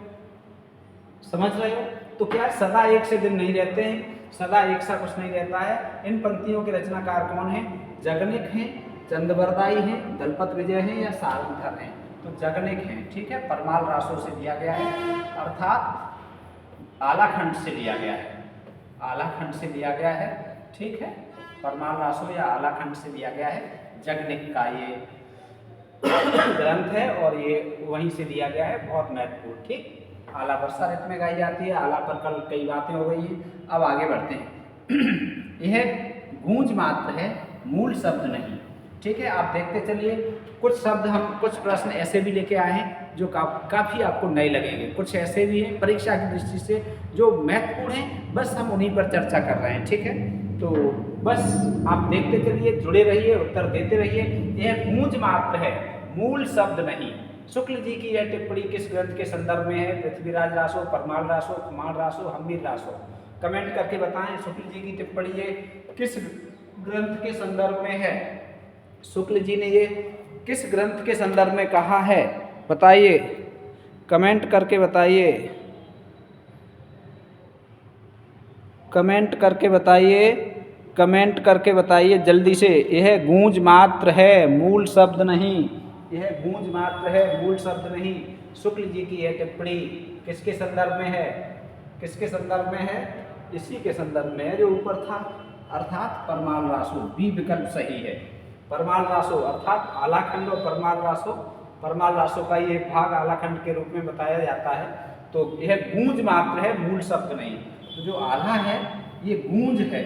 Speaker 1: समझ रहे हो? तो क्या सदा एक से दिन नहीं रहते हैं, सदा एक सा कुछ नहीं रहता है। इन पंक्तियों के रचनाकार कौन हैं? जगनिक हैं, चंद्रवरदाई हैं, दलपत विजय हैं या सारंगधर हैं? तो जगनिक हैं, ठीक है। परमाल रासों से लिया गया है, अर्थात आलाखंड से लिया गया है, आलाखंड से लिया गया है, ठीक है। परमाल रासों या आलाखंड से लिया गया है। जगनिक का ये ग्रंथ है और ये वहीं से लिया गया है, बहुत महत्वपूर्ण, ठीक। आला वर्षा ऋतु में गाई जाती है। आला पर कल कई बातें हो गई हैं, अब आगे बढ़ते हैं। यह गूंज मात्र है, मूल शब्द नहीं, ठीक है। आप देखते चलिए, कुछ शब्द हम कुछ प्रश्न ऐसे भी लेके आए हैं जो काफ़ी आपको नए लगेंगे, कुछ ऐसे भी हैं परीक्षा की दृष्टि से जो महत्वपूर्ण हैं, बस हम उन्हीं पर चर्चा कर रहे हैं, ठीक है। तो बस आप देखते चलिए, जुड़े रहिए, उत्तर देते रहिए। यह गूंज मात्र है, मूल शब्द नहीं। शुक्ल जी की यह टिप्पणी किस ग्रंथ के संदर्भ में है? पृथ्वीराज रासो, परमाल रासो, कुमार रासो, हम्मीर रासो? कमेंट करके बताएं, शुक्ल जी की टिप्पणी ये किस ग्रंथ के संदर्भ में है? शुक्ल जी ने ये किस ग्रंथ के संदर्भ में कहा है? बताइए, कमेंट करके बताइए, कमेंट करके बताइए, कमेंट करके बताइए जल्दी से। यह गूंज मात्र है, मूल शब्द नहीं। यह गूंज मात्र है, मूल शब्द नहीं। शुक्ल जी की यह टिप्पणी किसके संदर्भ में है? किसके संदर्भ में है? इसी के संदर्भ में है जो ऊपर था, अर्थात परमाल रासो। बी विकल्प सही है। परमाल रासो अर्थात आलाखंड और परमाल रासो, परमाल रासो का ये भाग आलाखंड के रूप में बताया जाता है। तो यह गूंज मात्र है, मूल शब्द नहीं। तो जो आला है ये गूंज है,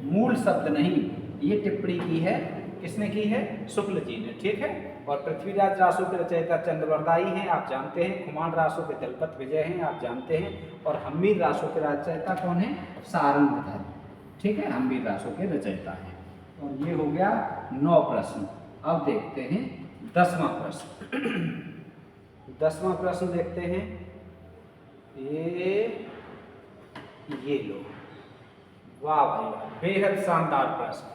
Speaker 1: मूल शब्द नहीं। ये टिप्पणी की है, किसने की है? शुक्ल जी ने, ठीक है। और पृथ्वीराज रासो के रचयिता चंद्रवरदाई हैं, आप जानते हैं। कुमार रासो के दलपत विजय हैं, आप जानते हैं। और हम्मीर रासो के रचयिता कौन है? सारंगधर, ठीक है, हम्मीर रासो के रचयिता हैं। और ये हो गया 9 प्रश्न। अब देखते हैं 10वां प्रश्न। 10वां प्रश्न देखते हैं। ये लो, वाह भाई वाह, बेहद शानदार प्रश्न।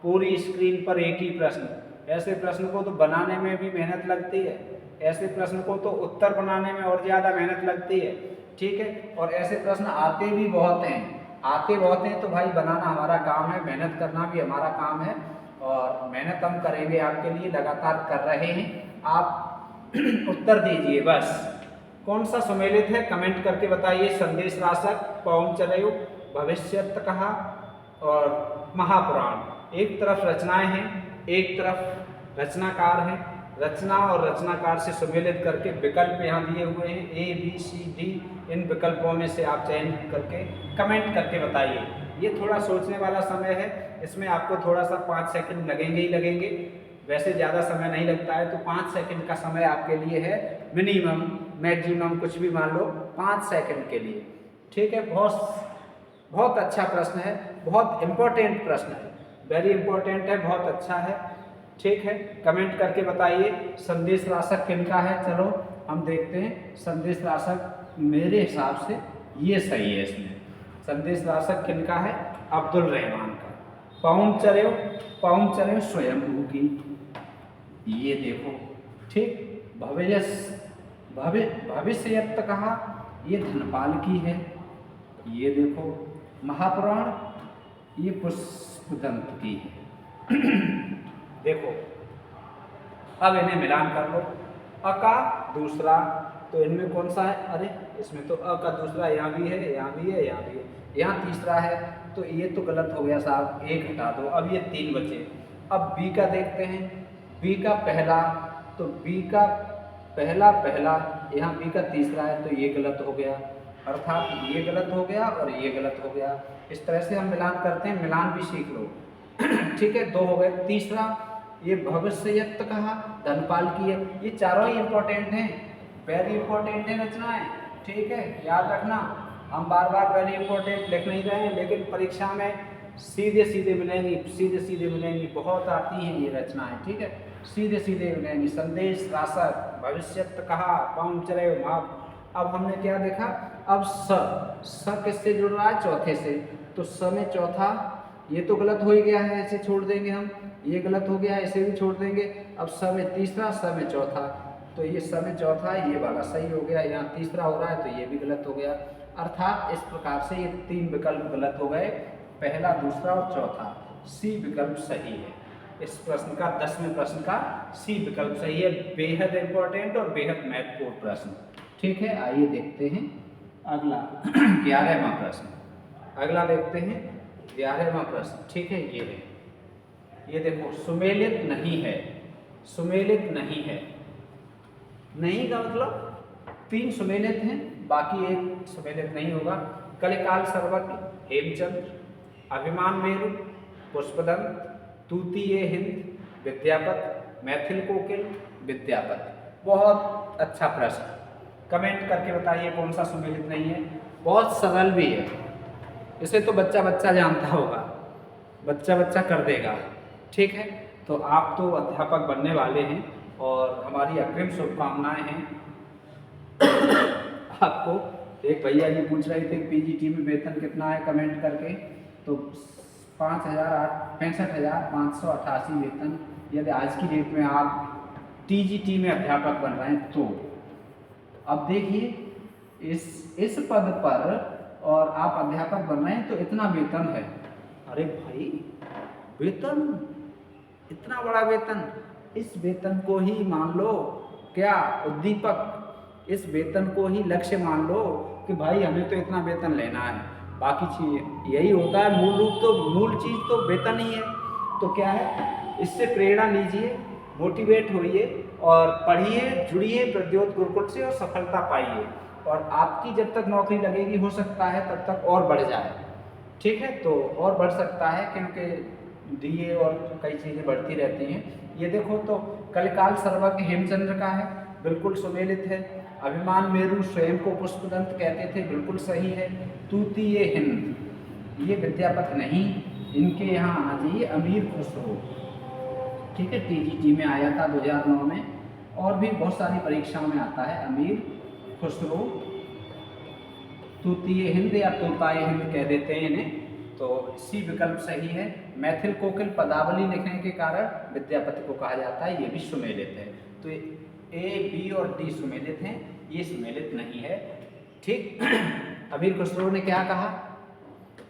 Speaker 1: पूरी स्क्रीन पर एक ही प्रश्न। ऐसे प्रश्न को तो बनाने में भी मेहनत लगती है, ऐसे प्रश्न को तो उत्तर बनाने में और ज़्यादा मेहनत लगती है, ठीक है। और ऐसे प्रश्न आते भी बहुत हैं, आते बहुत हैं। तो भाई बनाना हमारा काम है, मेहनत करना भी हमारा काम है। और मेहनत हम करेंगे आपके लिए, लगातार कर रहे हैं। आप उत्तर दीजिए बस। कौन सा सम्मिलित है? कमेंट करके बताइए। संदेश राशक, पौंचरयु, भविष्यत कहा और महापुराण। एक तरफ रचनाएं हैं, एक तरफ रचनाकार हैं। रचना और रचनाकार से सम्मिलित करके विकल्प यहाँ दिए हुए हैं, A, B, C, D। इन विकल्पों में से आप चयन करके कमेंट करके बताइए। ये थोड़ा सोचने वाला समय है, इसमें आपको थोड़ा सा 5 सेकंड लगेंगे ही लगेंगे। वैसे ज़्यादा समय नहीं लगता है, तो 5 सेकंड का समय आपके लिए है मिनिमम, मैक्सिमम कुछ भी मान लो 5 सेकंड के लिए, ठीक है। बहुत अच्छा प्रश्न है, बहुत इम्पोर्टेंट प्रश्न है, वेरी इम्पोर्टेंट है, बहुत अच्छा है, ठीक है। कमेंट करके बताइए संदेश राशक किनका है। चलो हम देखते हैं। संदेश राशक मेरे हिसाब से ये सही है। इसमें संदेश राशक किनका है? अब्दुल रहमान का। पौंचरयु स्वयंभू की, ये देखो, ठीक। भविष्यत कहा, ये धनपाल की है, ये देखो। महापुराण, ये पुष्पदंत की है। देखो, अब इन्हें मिलान कर लो। अ का दूसरा, तो इनमें कौन सा है? अरे इसमें तो अ का दूसरा यहाँ भी है, यहाँ भी है, यहाँ भी है, यहाँ तीसरा है। तो ये तो गलत हो गया साहब, एक हटा दो। अब ये 3 बचे। अब बी का देखते हैं। बी का पहला, तो बी का पहला पहला, यहाँ बी का तीसरा है तो ये गलत हो गया, अर्थात ये गलत हो गया और ये गलत हो गया। इस तरह से हम मिलान करते हैं, मिलान भी सीख लो। ठीक है, 2 हो गए। तीसरा, ये भविष्ययक्त कहा, धनपाल की है। ये चारों ही इंपॉर्टेंट हैं, वेरी इंपॉर्टेंट है रचनाएं। ठीक है, याद रखना। हम बार बार वेरी इंपॉर्टेंट लिख नहीं रहे हैं, लेकिन परीक्षा में सीधे सीधे मिलेंगी, सीधे सीधे मिलेंगी, बहुत आती हैं ये रचनाएं। ठीक है, सीधे सीधे मिलेंगी। संदेश राशक, भविष्यत कहा, पाँव चले माप। अब हमने क्या देखा, अब स किससे जुड़ रहा है, चौथे से। तो स में चौथा, ये तो गलत हो ही गया है, ऐसे छोड़ देंगे हम। ये गलत हो गया है, इसे भी छोड़ देंगे। अब स में तीसरा, स में चौथा, तो ये स में चौथा, ये वाला सही हो गया। यहाँ तीसरा हो रहा है तो ये भी गलत हो गया। अर्थात इस प्रकार से ये 3 विकल्प गलत हो गए, पहला, दूसरा और चौथा। सी विकल्प सही है। इस प्रश्न का 10वें प्रश्न का सी विकल्प सही है। बेहद इंपॉर्टेंट और बेहद महत्वपूर्ण प्रश्न। ठीक है, आइए देखते हैं अगला 11वां प्रश्न। अगला देखते हैं 11वां प्रश्न। ठीक है, ये है, ये देखो, सुमेलित नहीं है। सुमेलित नहीं है, नहीं का मतलब 3 सुमेलित हैं, बाकी एक सुमेलित नहीं होगा। कलिकाल सर्वज्ञ, हेमचंद्र, अभिमान मेरु, पुष्पदंत, तूतीय हिंद, विद्यापत, मैथिल कोकिल, विद्यापत। बहुत अच्छा प्रश्न, कमेंट करके बताइए कौन सा सुमेलित नहीं है। बहुत सरल भी है, इसे तो बच्चा बच्चा जानता होगा, बच्चा बच्चा कर देगा। ठीक है, तो आप तो अध्यापक बनने वाले हैं और हमारी अग्रिम शुभकामनाएं हैं आपको। एक भैया जी पूछ रहे थे पीजीटी में वेतन कितना है, कमेंट करके। तो 65,588 वेतन, यदि आज की डेट में आप टीजीटी में अध्यापक बन रहे हैं तो। अब देखिए इस पद पर और आप अध्यापक बन रहे हैं तो इतना वेतन है। अरे भाई, वेतन, इतना बड़ा वेतन, इस वेतन को ही मान लो क्या उद्दीपक, इस वेतन को ही लक्ष्य मान लो कि भाई हमें तो इतना वेतन लेना है। बाकी चीज यही होता है, मूल रूप तो, मूल चीज तो वेतन ही है। तो क्या है, इससे प्रेरणा लीजिए, मोटिवेट होइए और पढ़िए, जुड़िए प्रद्योत गुरुकुल से और सफलता पाइए। और आपकी जब तक नौकरी लगेगी, हो सकता है तब तक और बढ़ जाए। ठीक है, तो और बढ़ सकता है क्योंकि डीए और कई चीज़ें बढ़ती रहती हैं। ये देखो तो कलिकाल सर्वज्ञ हेमचंद्र का है, बिल्कुल सुमेलित है। अभिमान मेरु स्वयं को पुष्पदंत कहते थे, बिल्कुल सही है। तूतीय हिंद, ये विद्यापत नहीं, इनके यहाँ आना चाहिए अमीर खुसरो। ठीक है, टीजीटी में आया था 2009 में, और भी बहुत सारी परीक्षाओं में आता है अमीर खुसरो। तूतीय हिंद या तोताए हिंद कह देते हैं इन्हें, तो सी विकल्प सही है। मैथिल कोकिल पदावली लिखने के कारण विद्यापति को कहा जाता है, ये भी सुमेलित है। तो ए, बी और डी सुमेलित हैं, ये सुमेलित नहीं है। ठीक, अमीर खुसरो ने क्या कहा,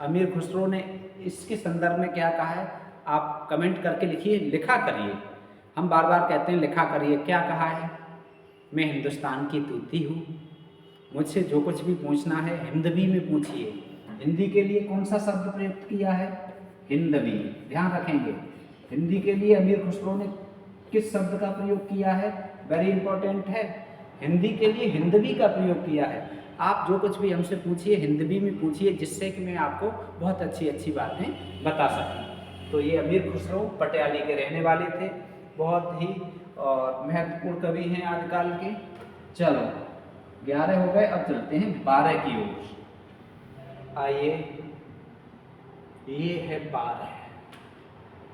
Speaker 1: अमीर खुसरो ने इसके संदर्भ में क्या कहा है, आप कमेंट करके लिखिए, लिखा करिए। हम बार बार कहते हैं लिखा करिए। क्या कहा है, मैं हिंदुस्तान की तूती हूँ, मुझसे जो कुछ भी पूछना है हिंदवी में पूछिए। हिंदी के लिए कौन सा शब्द प्रयुक्त किया है, हिंदवी, ध्यान रखेंगे। हिंदी के लिए अमीर खुसरो ने किस शब्द का प्रयोग किया है, वेरी इंपॉर्टेंट है। हिंदी के लिए हिंदवी का प्रयोग किया है। आप जो कुछ भी हमसे पूछिए हिंदवी में पूछिए, जिससे कि मैं आपको बहुत अच्छी अच्छी बातें बता सकूं। तो ये अमीर खुसरो पटियाली के रहने वाले थे, बहुत ही और महत्वपूर्ण कवि हैं आजकल के। चलो 11 हो गए, अब चलते हैं 12 की ओर। आइए, ये है 12।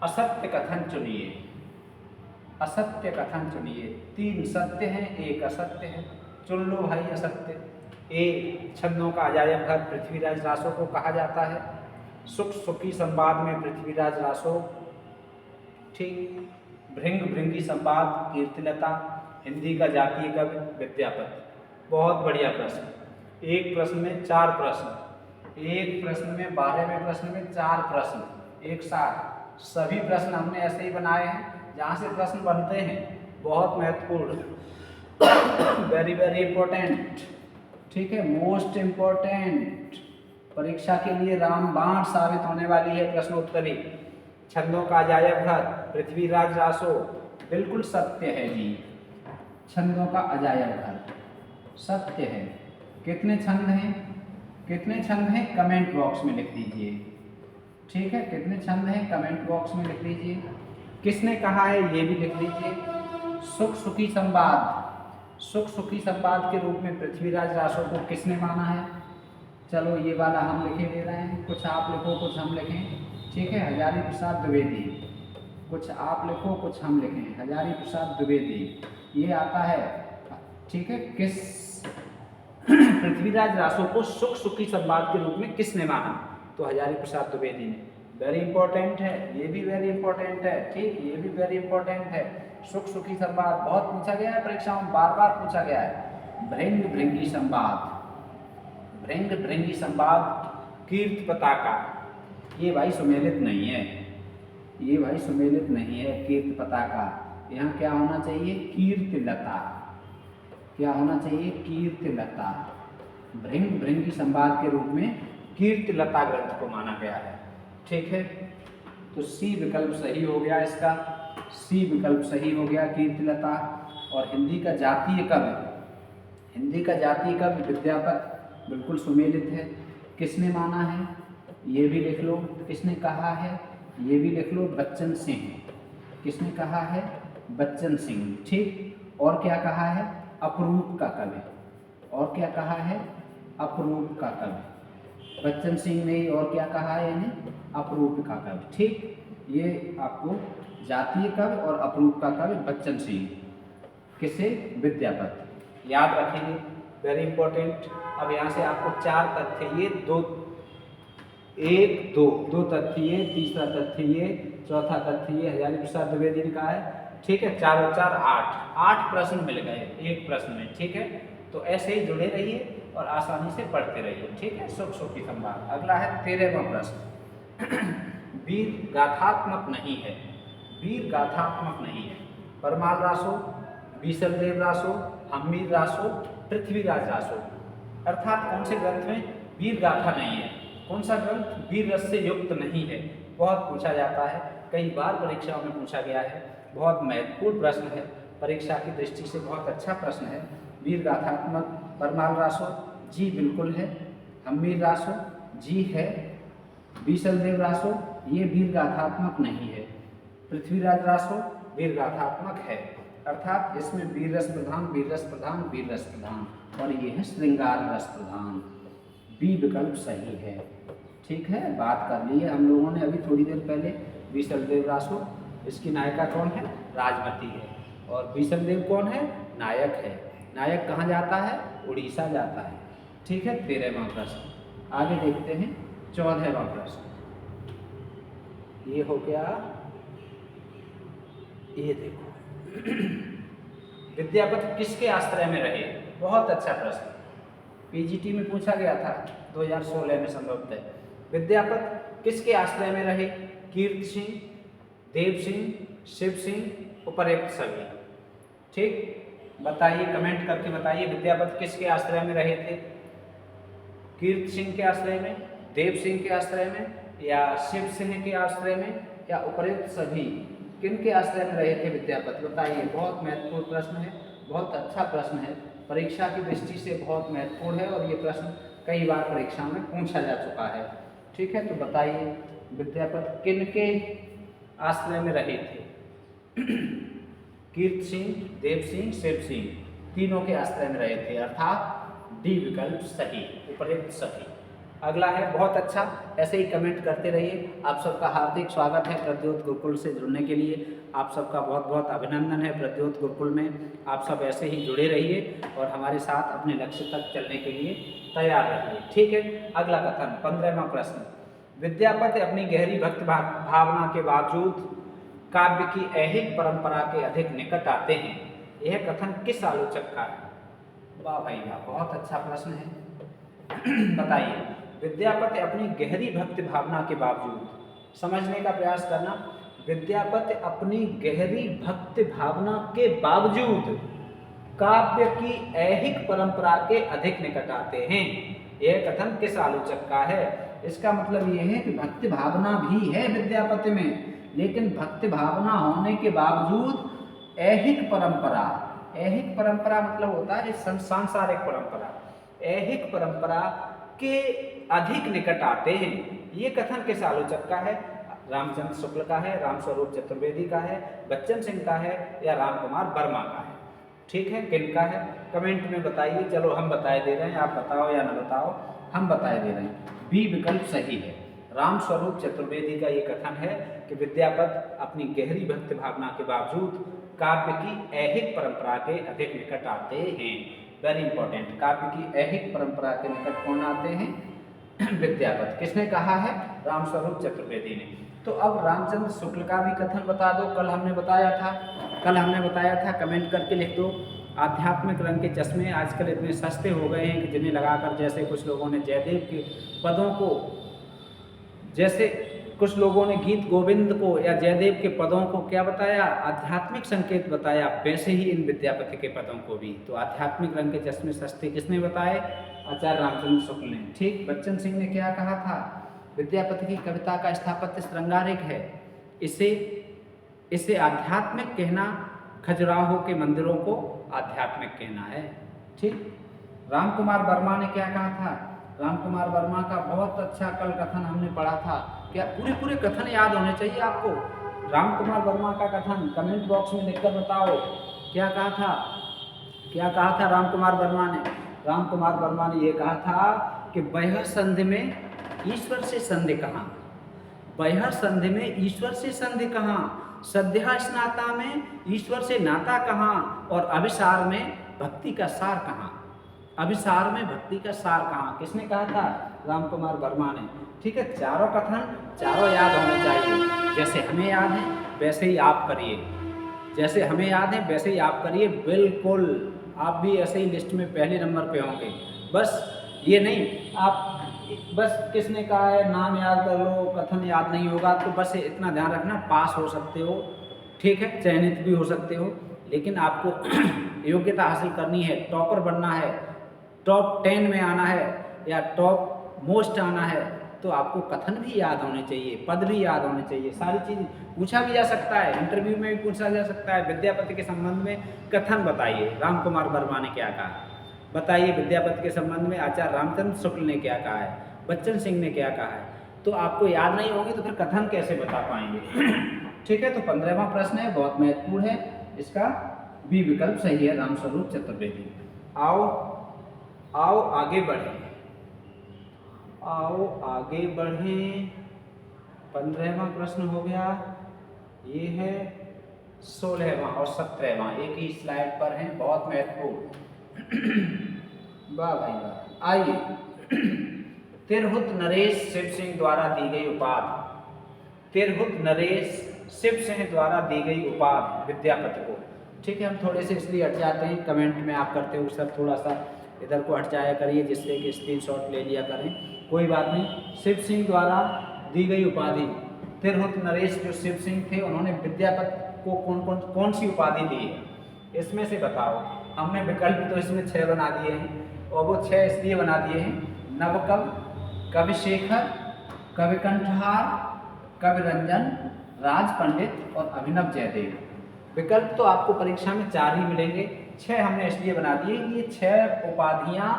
Speaker 1: असत्य कथन चुनिए, असत्य कथन चुनिए। 3 सत्य हैं, 1 असत्य है, चुन लो भाई असत्य। ए, छंदों का अजायब घर पृथ्वीराज रासो को कहा जाता है। सुख सुखी संवाद में पृथ्वीराज रासो। ठीक, भृंग भृंगी संवाद कीर्तिलता। हिंदी का जातीय कवि विद्यापति। बहुत बढ़िया प्रश्न, एक प्रश्न में 4 प्रश्न, एक प्रश्न में 12वें प्रश्न में 4 प्रश्न एक साथ। सभी प्रश्न हमने ऐसे ही बनाए हैं जहाँ से प्रश्न बनते हैं, बहुत महत्वपूर्ण, वेरी वेरी इंपॉर्टेंट। ठीक है, मोस्ट इम्पोर्टेंट, परीक्षा के लिए रामबाण साबित होने वाली है प्रश्नोत्तरी। छंदों का अजायब घर पृथ्वीराज रासो, बिल्कुल सत्य है जी। छंदों का अजायब घर सत्य है। कितने छंद हैं? कितने छंद हैं कमेंट बॉक्स में लिख दीजिए। ठीक है, कितने छंद हैं कमेंट बॉक्स में लिख दीजिए। किसने कहा है ये भी लिख दीजिए। सुख सुखी संवाद, सुख सुखी संवाद के रूप में पृथ्वीराज रासो को किसने माना है? चलो ये वाला हम लिखे दे रहे हैं, कुछ आप लिखो कुछ हम लिखें। ठीक है, हजारी प्रसाद द्विवेदी, कुछ आप लिखो कुछ हम लिखें। हजारी प्रसाद द्विवेदी ये आता है। ठीक है, किस पृथ्वीराज रासो को सुख सुखी संवाद के रूप में किसने माना? तो हजारी प्रसाद द्विवेदी ने। वेरी इंपॉर्टेंट है, ये भी वेरी इंपॉर्टेंट है। ठीक, ये भी वेरी इंपॉर्टेंट है। सुख सुखी संवाद बहुत पूछा गया है परीक्षाओं में, बार बार पूछा गया है। भृंग भृंगी संवाद, भृंग भृंगी संवाद, कीर्त पताका, ये भाई सुमेलित नहीं है, ये भाई सुमेलित नहीं है। कीर्त पताका, यहाँ क्या होना चाहिए? कीर्तिलता, क्या होना चाहिए? कीर्तिलता। भृंग भृंगी संवाद के रूप में कीर्तिलता ग्रंथ को माना गया है। ठीक है, तो सी विकल्प सही हो गया इसका, सी विकल्प सही हो गया कीर्तिलता। और हिंदी का जातीय कवि, हिंदी का जातीय कवि विद्यापत बिल्कुल सुमेलित है। किसने माना है? ये भी लिख लो। किसने कहा है? ये भी लिख लो, बच्चन सिंह। किसने कहा है? बच्चन सिंह। ठीक, और क्या कहा है? अपरूप का कवि। और क्या कहा है? अपरूप का कवि। बच्चन सिंह ने और क्या कहा है? यानी अपरूप का कवि। ठीक, ये आपको जातीय कवि और अपरूप का कवि बच्चन सिंह, किसे? विद्यापत, याद रखेंगे। Very important. अब यहाँ से आपको चार तथ्य, ये दो, एक दो तथ्य ये, तीसरा तथ्य ये, चौथा तथ्य ये हजारी प्रसाद द्विवेदी ने कहा है। ठीक है, चार और चार आठ प्रश्न मिल गए एक प्रश्न में। ठीक है, तो ऐसे ही जुड़े रहिए और आसानी से पढ़ते रहिए। ठीक है, सुख सुखी संवाद। अगला है 13वां प्रश्न। वीर गाथात्मक नहीं है, वीर गाथात्मक नहीं है। परमाल रासो, बीसलदेव रासो, हम्मीर रासो, पृथ्वीराज रासो, अर्थात कौन से ग्रंथ में वीर गाथा नहीं है? कौन सा ग्रंथ वीर रस से युक्त नहीं है? बहुत पूछा जाता है, कई बार परीक्षाओं में पूछा गया है। बहुत महत्वपूर्ण प्रश्न है, परीक्षा की दृष्टि से बहुत अच्छा प्रश्न है। वीर गाथात्मक परमाल रासो जी बिल्कुल है, हम्मीर रासो जी है, बीसलदेव रासो ये वीर गाथात्मक नहीं है, पृथ्वीराज रासो वीर गाथात्मक है। अर्थात इसमें वीर रस प्रधान, वीर रस प्रधान, वीर रस प्रधान, और ये है श्रृंगार रस प्रधान। बी विकल्प सही है। ठीक है, बात कर ली है हम लोगों ने अभी थोड़ी देर पहले। बीसलदेव रासो, इसकी नायिका कौन है? राजमती है। और बीसलदेव कौन है? नायक है। नायक कहाँ जाता है? उड़ीसा जाता है। ठीक है, 13वां प्रश्न। आगे देखते हैं 14वां प्रश्न। ये हो गया, ये देखो। विद्यापति किसके आश्रय में रहे? बहुत अच्छा प्रश्न, पीजीटी में पूछा गया था 2016 में संभवतः। विद्यापति किसके आश्रय में रहे? कीर्त सिंह, देव सिंह, शिव सिंह, उपरोक्त सभी। ठीक, बताइए, कमेंट करके बताइए विद्यापति किसके आश्रय में रहे थे? कीर्त सिंह के आश्रय में, देव सिंह के आश्रय में, या शिव सिंह के आश्रय में, या उपरोक्त सभी? किन के आश्रय में रहे थे विद्यापति? बताइए। बहुत महत्वपूर्ण प्रश्न है, बहुत अच्छा प्रश्न है, परीक्षा की दृष्टि से बहुत महत्वपूर्ण है, और ये प्रश्न कई बार परीक्षा में पूछा जा चुका है। ठीक है, तो बताइए विद्यापति किन के आश्रय में रहे थे? कीर्त सिंह, देव सिंह, शिव सिंह, तीनों के आश्रय में रहे थे, अर्थात डी विकल्प सही, उपरोक्त सही। अगला है, बहुत अच्छा, ऐसे ही कमेंट करते रहिए। आप सबका हार्दिक स्वागत है प्रद्योत गुरुकुल से जुड़ने के लिए। आप सबका बहुत बहुत अभिनंदन है प्रद्योत गुरुकुल में। आप सब ऐसे ही जुड़े रहिए और हमारे साथ अपने लक्ष्य तक चलने के लिए तैयार रहिए। ठीक है, अगला कथन 15वां प्रश्न। विद्यापति अपनी गहरी भक्त भावना के बावजूद काव्य की ऐहिक परंपरा के अधिक निकट आते हैं, यह कथन किस आलोचक का है? वाह भाई वाह, बहुत अच्छा प्रश्न है। बताइए, विद्यापति अपनी गहरी भक्ति भावना के बावजूद, समझने का प्रयास करना, विद्यापति अपनी गहरी भक्ति भावना के बावजूद काव्य की ऐहिक परंपरा के अधिक निकट आते हैं, यह कथन किस आलोचक का है? इसका मतलब यह है कि भक्ति भावना भी है विद्यापति में, लेकिन भक्ति भावना होने के बावजूद ऐहिक परंपरा, ऐहिक परंपरा मतलब होता है सांसारिक परंपरा, ऐहिक परंपरा के अधिक निकट आते हैं। ये कथन किस आलोचक का है? रामचंद्र शुक्ल का है, रामस्वरूप चतुर्वेदी का है, बच्चन सिंह का है या राम कुमार वर्मा का है? ठीक है, किनका है? कमेंट में बताइए। चलो हम बताए दे रहे हैं, आप बताओ या न बताओ, हम बताए दे रहे हैं। बी विकल्प सही है। रामस्वरूप चतुर्वेदी का ये कथन है कि विद्यापति अपनी गहरी भक्ति भावना के बावजूद काव्य की ऐहिक परंपरा के अधिक निकट आते हैं। वेरी इंपॉर्टेंट, काव्य की ऐहिक परंपरा के निकट कौन आते हैं? विद्यापति। किसने कहा है? रामस्वरूप चतुर्वेदी ने। तो अब रामचंद्र शुक्ल का भी कथन बता दो। कल हमने बताया था, कमेंट करके लिख दो। आध्यात्मिक रंग के चश्मे आजकल इतने सस्ते हो गए हैं कि जिन्हें लगाकर, जैसे कुछ लोगों ने जयदेव के पदों को, जैसे कुछ लोगों ने गीत गोविंद को या जयदेव के पदों को क्या बताया? आध्यात्मिक संकेत बताया, वैसे ही इन विद्यापति के पदों को भी। तो आध्यात्मिक रंग के चश्मे सस्ते किसने बताए? आचार्य रामचंद्र शुक्ल ने। ठीक, बच्चन सिंह ने क्या कहा था? विद्यापति की कविता का स्थापत्य श्रृंगारिक है, इसे आध्यात्मिक कहना खजुराहो के मंदिरों को आध्यात्मिक कहना है। ठीक, राम कुमार वर्मा ने क्या कहा था? राम कुमार वर्मा का बहुत अच्छा कल कथन हमने पढ़ा था। क्या पूरे कथन याद होने चाहिए आपको? राम कुमार वर्मा का कथन कमेंट बॉक्स में लिखकर बताओ, क्या कहा था? क्या कहा था राम कुमार वर्मा ने? राम कुमार वर्मा ने ये कहा था कि बहर संधि में ईश्वर से संधि कहाँ, बहर संधि में ईश्वर से संधि कहाँ, सद्या स्नाता में ईश्वर से नाता कहाँ, और अभिसार में भक्ति का सार कहाँ, अभिसार में भक्ति का सार कहाँ? किसने कहा था? राम कुमार वर्मा ने। ठीक है, चारों कथन चारों याद होने चाहिए। जैसे हमें याद है वैसे ही आप करिए, जैसे हमें याद है वैसे ही आप करिए। बिल्कुल, आप भी ऐसे ही लिस्ट में पहले नंबर पे होंगे। बस ये नहीं, आप बस किसने कहा है नाम याद कर लो, कथन याद नहीं होगा तो बस इतना ध्यान रखना, पास हो सकते हो, ठीक है, चयनित भी हो सकते हो, लेकिन आपको योग्यता हासिल करनी है, टॉपर बनना है, टॉप 10 में आना है या टॉप मोस्ट आना है, तो आपको कथन भी याद होने चाहिए, पद भी याद होने चाहिए, सारी चीज़ पूछा भी जा सकता है, इंटरव्यू में भी पूछा जा सकता है। विद्यापति के संबंध में कथन बताइए, राम कुमार वर्मा ने क्या कहा, बताइए। विद्यापति के संबंध में आचार्य रामचंद्र शुक्ल ने क्या कहा है, बच्चन सिंह ने क्या कहा है। तो आपको याद नहीं होगी तो फिर कथन कैसे बता पाएंगे? ठीक है, तो 15वां प्रश्न है, बहुत महत्वपूर्ण है, इसका बी विकल्प सही है, रामस्वरूप चतुर्वेदी। आओ आगे बढ़ें, आओ आगे बढ़ें। 15वां प्रश्न हो गया, ये है 16वां और 17वां, एक ही स्लाइड पर हैं, बहुत महत्वपूर्ण। वाह भाई वाह। आइए, तिरहुत नरेश शिव सिंह द्वारा दी गई उपाधि, तिरहुत नरेश शिव सिंह द्वारा दी गई उपाधि विद्यापति को। ठीक है, हम थोड़े से इसलिए हट जाते हैं, कमेंट में आप करते हो सर थोड़ा सा इधर को हट जाया करिए, जिससे कि स्क्रीनशॉट ले लिया करें, कोई बात नहीं। शिव सिंह द्वारा दी गई उपाधि, तिरहुत नरेश जो शिव सिंह थे उन्होंने विद्यापति को कौन सी उपाधि दी है, इसमें से बताओ। हमने विकल्प तो इसमें 6 बना दिए हैं, और वो 6 इसलिए बना दिए हैं, नवकवि, कविशेखर, कविकंठहार, कविरंजन, राज पंडित और अभिनव जयदेव। विकल्प तो आपको परीक्षा में 4 ही मिलेंगे, 6 हमने इसलिए बना दिए कि ये 6 उपाधियां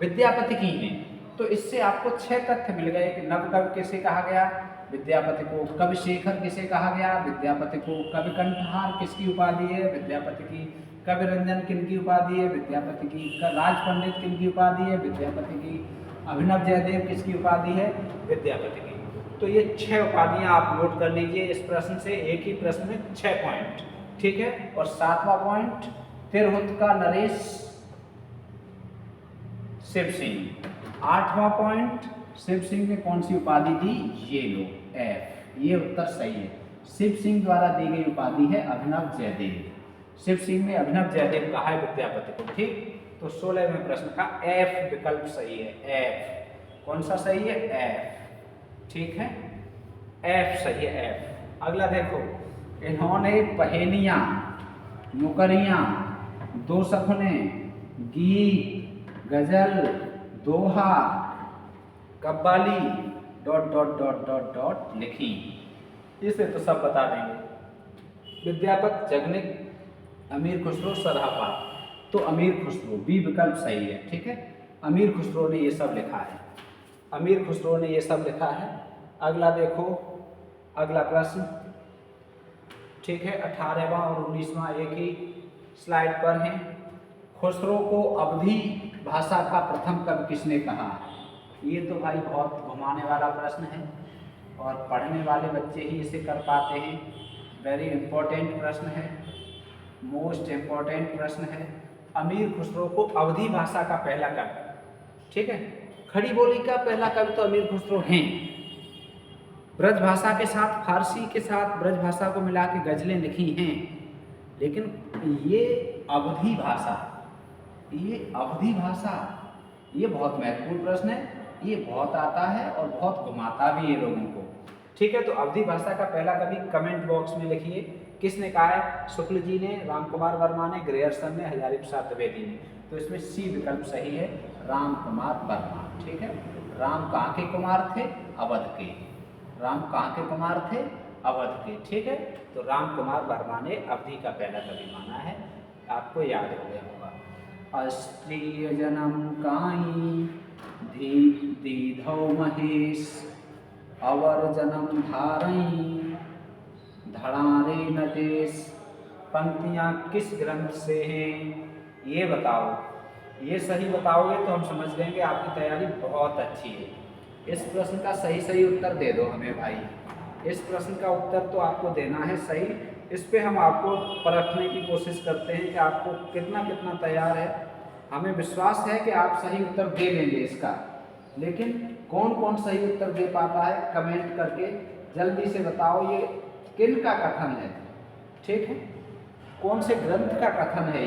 Speaker 1: विद्यापति की हैं। तो इससे आपको 6 तथ्य मिल गए कि नवकवि किसे कहा गया, विद्यापति को, कविशेखर किसे कहा गया, विद्यापति को, कविकंठहार किसकी उपाधि है, विद्यापति की, कविरंजन किनकी उपाधि है, विद्यापति की, राज पंडित किनकी उपाधि है, विद्यापति की, अभिनव जयदेव किसकी उपाधि है, विद्यापति की। तो ये 6 उपाधियां आप नोट कर लीजिए इस प्रश्न से, एक ही प्रश्न में 6 पॉइंट। ठीक है, और 7वां पॉइंट, तिरहुत का नरेश शिव सिंह। 8वां पॉइंट, शिव सिंह ने कौन सी उपाधि दी, ये लो F, ये उत्तर सही है। शिव सिंह द्वारा दी गई उपाधि है अभिनव जयदेव, शिव सिंह ने अभिनव जयदेव कहा है विद्यापति को। ठीक, तो 16वें प्रश्न का F विकल्प सही है, F कौन सा सही है, F। ठीक है, F सही है, F। अगला देखो, इन्होंने पहेलियां, मुकरियां, दो सपने, गीत, गजल, दोहा, कव्वाली ... लिखी। इसे तो सब बता देंगे। विद्यापति अमीर खुसरो सरापा, तो अमीर खुसरो बी विकल्प सही है। ठीक है, अमीर खुसरो ने ये सब लिखा है, अमीर खुसरो ने ये सब लिखा है। अगला देखो, अगला प्रश्न, ठीक है, 18वां और 19वां एक ही स्लाइड पर है। खुसरो को अवधी भाषा का प्रथम कवि किसने कहा? ये तो भाई बहुत घुमाने वाला प्रश्न है और पढ़ने वाले बच्चे ही इसे कर पाते हैं। वेरी इंपॉर्टेंट प्रश्न है, मोस्ट इम्पॉर्टेंट प्रश्न है। अमीर खुसरो को अवधी भाषा का पहला कवि, ठीक है, खड़ी बोली का पहला कवि तो अमीर खुसरो हैं। ब्रज भाषा के साथ फारसी के साथ ब्रज भाषा को मिला के गजलें लिखी हैं, लेकिन ये अवधी भाषा, ये अवधी भाषा, ये बहुत महत्वपूर्ण प्रश्न है। ये बहुत आता है और बहुत घुमाता भी है लोगों को। ठीक है, तो अवधी भाषा का पहला कवि कमेंट बॉक्स में लिखिए, किसने कहा है? शुक्ल जी ने, राम कुमार वर्मा ने, ग्रेयर्सन ने, हजारी प्रसाद द्विवेदी ने। तो इसमें सी विकल्प सही है, राम कुमार वर्मा। ठीक है, राम कहाँ के कुमार थे? अवध के। राम कहाँ के कुमार थे? अवध के। ठीक है, तो राम कुमार वर्मा ने अवधी का पहला कवि माना है, आपको याद हो गया होगा। अस्त्रीय जन्म काई दीधौ महेश, अवर जन्म धारई धड़ारे नटेश। पंक्तियाँ किस ग्रंथ से हैं? ये बताओ। ये सही बताओगे तो हम समझ लेंगे आपकी तैयारी बहुत अच्छी है। इस प्रश्न का सही उत्तर दे दो हमें भाई। इस प्रश्न का उत्तर तो आपको देना है सही। इस पे हम आपको परखने की कोशिश करते हैं कि आपको कितना तैयार है। हमें विश्वास है कि आप सही उत्तर दे लेंगे इसका, लेकिन कौन कौन सही उत्तर दे पाता है कमेंट करके जल्दी से बताओ। ये किन का कथन है? ठीक है, कौन से ग्रंथ का कथन है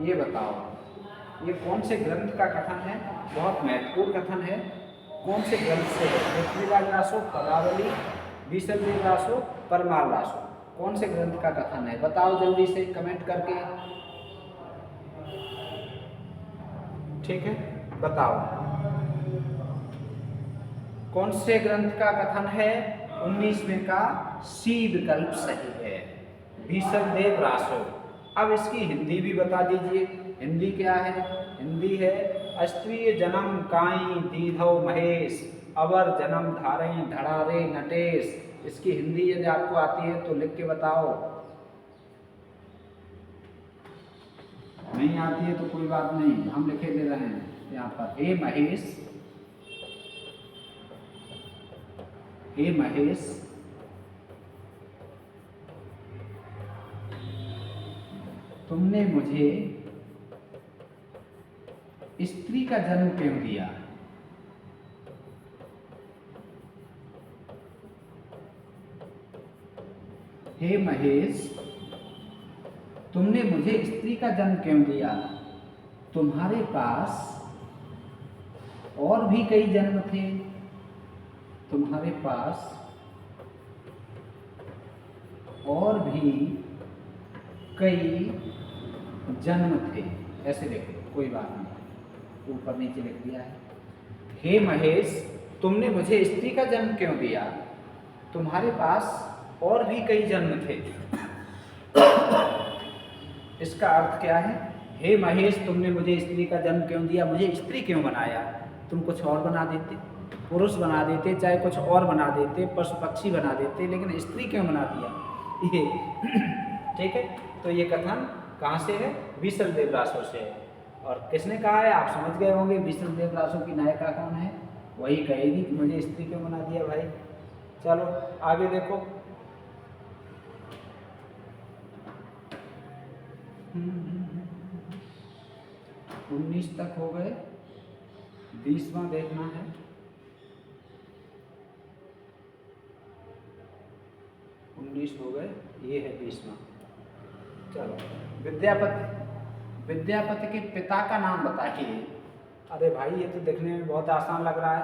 Speaker 1: ये बताओ। ये कौन से ग्रंथ का कथन है? बहुत महत्वपूर्ण कथन है। कौन से ग्रंथ से है? पृथ्वीराज रासो, पदावली, बीसलदेव रासो, परमार रासो। कौन से ग्रंथ का कथन है? बताओ जल्दी से कमेंट करके। ठीक है, बताओ कौन से ग्रंथ का कथन है? 19वें का सी विकल्प सही है, बीसलदेव रासो। अब इसकी हिंदी भी बता दीजिए। हिंदी क्या है? हिंदी है अस्त्रीय जन्म काई दीधौ महेश, अवर जन्म धारई धड़ारे नटेश। इसकी हिंदी यदि आपको आती है तो लिख के बताओ। नहीं आती है तो कोई बात नहीं, हम लिखे दे रहे हैं यहाँ पर। हे महेश, हे महेश, तुमने मुझे स्त्री का जन्म क्यों दिया? हे महेश, तुमने मुझे स्त्री का जन्म क्यों दिया? तुम्हारे पास और भी कई जन्म थे। तुम्हारे पास और भी कई जन्म थे। ऐसे देखो, कोई बात नहीं, ऊपर नीचे लिख दिया है। हे महेश, तुमने मुझे स्त्री का जन्म क्यों दिया? तुम्हारे पास और भी कई जन्म थे। इसका अर्थ क्या है? हे महेश, तुमने मुझे स्त्री का जन्म क्यों दिया? मुझे स्त्री क्यों बनाया? तुम कुछ और बना देते, पुरुष बना देते, चाहे कुछ और बना देते, पशु पक्षी बना देते, लेकिन स्त्री क्यों बना दिया? ये ठीक है, तो ये कथन कहाँ से है? बीसलदेव रासो से है। और किसने कहा है? आप समझ गए होंगे बीसलदेव रासो की नायिका कौन है। वही कहेगी कि मुझे स्त्री क्यों बना दिया भाई। चलो आगे देखो। 19 तक हो गए, 20वां देखना है। हो गए, ये है 20वां। चलो, विद्यापति के पिता का नाम बताइए। अरे भाई, ये तो देखने में बहुत आसान लग रहा है।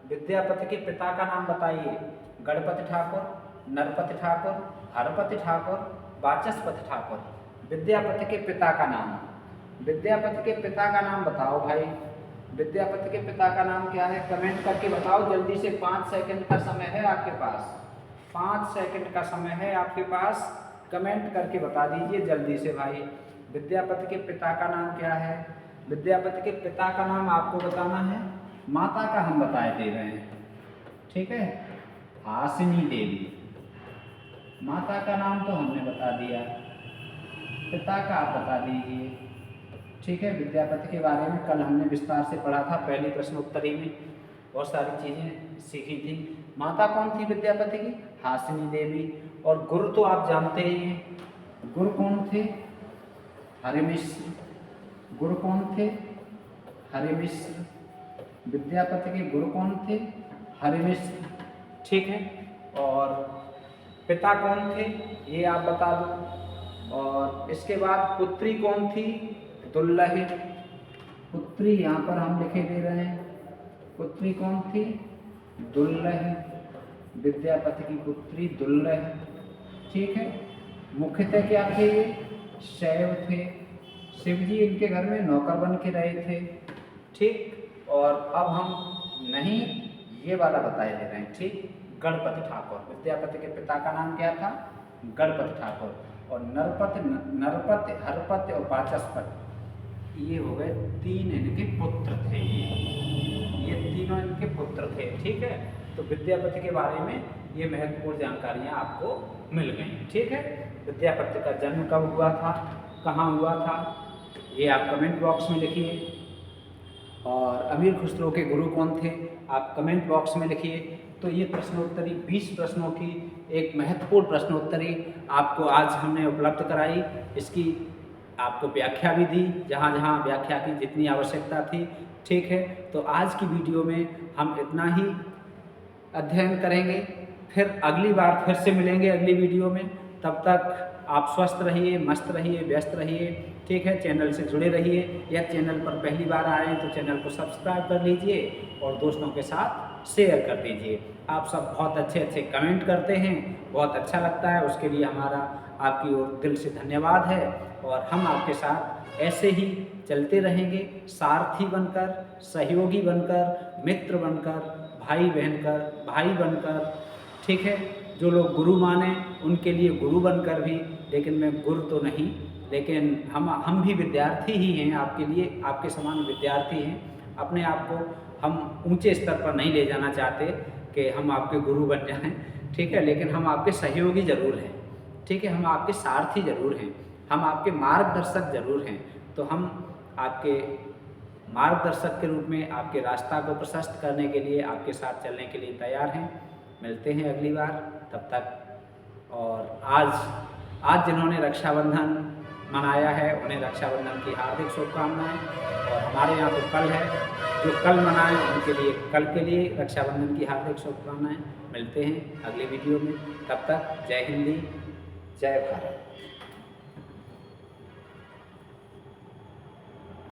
Speaker 1: विद्यापति के पिता का नाम बताइए। गणपति ठाकुर, नरपति ठाकुर, हरपति ठाकुर, वाचस्पति ठाकुर। विद्यापति के पिता का नाम, विद्यापति के पिता का नाम बताओ भाई। विद्यापति के पिता का नाम क्या है? कमेंट करके बताओ जल्दी से। 5 सेकंड का समय है आपके पास, 5 सेकंड का समय है आपके पास। कमेंट करके बता दीजिए जल्दी से भाई। विद्यापति के पिता का नाम क्या है? विद्यापति के पिता का नाम आपको बताना है, माता का हम बताए दे रहे हैं, ठीक है, हासिनी देवी। माता का नाम तो हमने बता दिया, पिता का आप बता दीजिए, ठीक है। विद्यापति के बारे में कल हमने विस्तार से पढ़ा था, पहली प्रश्नोत्तरी में बहुत सारी चीज़ें सीखी थी। माता कौन थी विद्यापति की? हासिनी देवी। और गुरु तो आप जानते ही हैं, गुरु कौन थे? हरिमिश्र। गुरु कौन थे? हरिमिश्र। विद्यापति के गुरु कौन थे? हरिमिश्र, ठीक है। और पिता कौन थे ये आप बता दो। और इसके बाद पुत्री कौन थी? दुल्लह। पुत्री यहाँ पर हम लिखे दे रहे हैं, पुत्री कौन थी? दुल्लह। विद्यापति की पुत्री दुल्लह, ठीक है। मुख्यतः क्या थे ये? शैव थे। शिव जी इनके घर में नौकर बन के रहे थे, ठीक। और अब हम नहीं ये वाला बताए दे रहे हैं, ठीक। गणपति ठाकुर। विद्यापति के पिता का नाम क्या था? गणपति ठाकुर। और नरपति, हरपति और वाचस्पति, ये हो गए तीन इनके पुत्र थे। ये तीनों इनके पुत्र थे, ठीक है। तो विद्यापति के बारे में ये महत्वपूर्ण जानकारियाँ आपको मिल गई, ठीक है। विद्यापति का जन्म कब हुआ था, कहाँ हुआ था, ये आप कमेंट बॉक्स में लिखिए। और अमीर खुसरो के गुरु कौन थे, आप कमेंट बॉक्स में लिखिए। तो ये प्रश्नोत्तरी 20 प्रश्नों की एक महत्वपूर्ण प्रश्नोत्तरी आपको आज हमने उपलब्ध कराई। इसकी आपको व्याख्या भी दी, जहाँ जहाँ व्याख्या की जितनी आवश्यकता थी, ठीक है। तो आज की वीडियो में हम इतना ही अध्ययन करेंगे, फिर अगली बार फिर से मिलेंगे अगली वीडियो में। तब तक आप स्वस्थ रहिए, मस्त रहिए, व्यस्त रहिए, ठीक है। चैनल से जुड़े रहिए। या चैनल पर पहली बार आए तो चैनल को सब्सक्राइब कर लीजिए और दोस्तों के साथ शेयर कर दीजिए। आप सब बहुत अच्छे अच्छे कमेंट करते हैं, बहुत अच्छा लगता है, उसके लिए हमारा आपकी ओर दिल से धन्यवाद है। और हम आपके साथ ऐसे ही चलते रहेंगे, सारथी बनकर, सहयोगी बनकर, मित्र बनकर, भाई बनकर, ठीक है। जो लोग गुरु माने उनके लिए गुरु बनकर भी, लेकिन मैं गुरु तो नहीं, लेकिन हम भी विद्यार्थी ही हैं आपके लिए, आपके समान विद्यार्थी हैं। अपने आप को हम ऊंचे स्तर पर नहीं ले जाना चाहते कि हम आपके गुरु बन जाएं, ठीक है। लेकिन हम आपके सहयोगी ज़रूर हैं, ठीक है। हम आपके सारथी ज़रूर हैं, हम आपके मार्गदर्शक ज़रूर हैं। तो हम आपके मार्गदर्शक के रूप में आपके रास्ता को प्रशस्त करने के लिए, आपके साथ चलने के लिए तैयार हैं। मिलते हैं अगली बार, तब तक। और आज जिन्होंने रक्षाबंधन मनाया है उन्हें रक्षाबंधन की हार्दिक शुभकामनाएं। और हमारे यहाँ तो कल है, जो कल मनाएं उनके लिए, कल के लिए रक्षाबंधन की हार्दिक शुभकामनाएं। मिलते हैं अगली वीडियो में, तब तक जय हिंदी, जय भारत।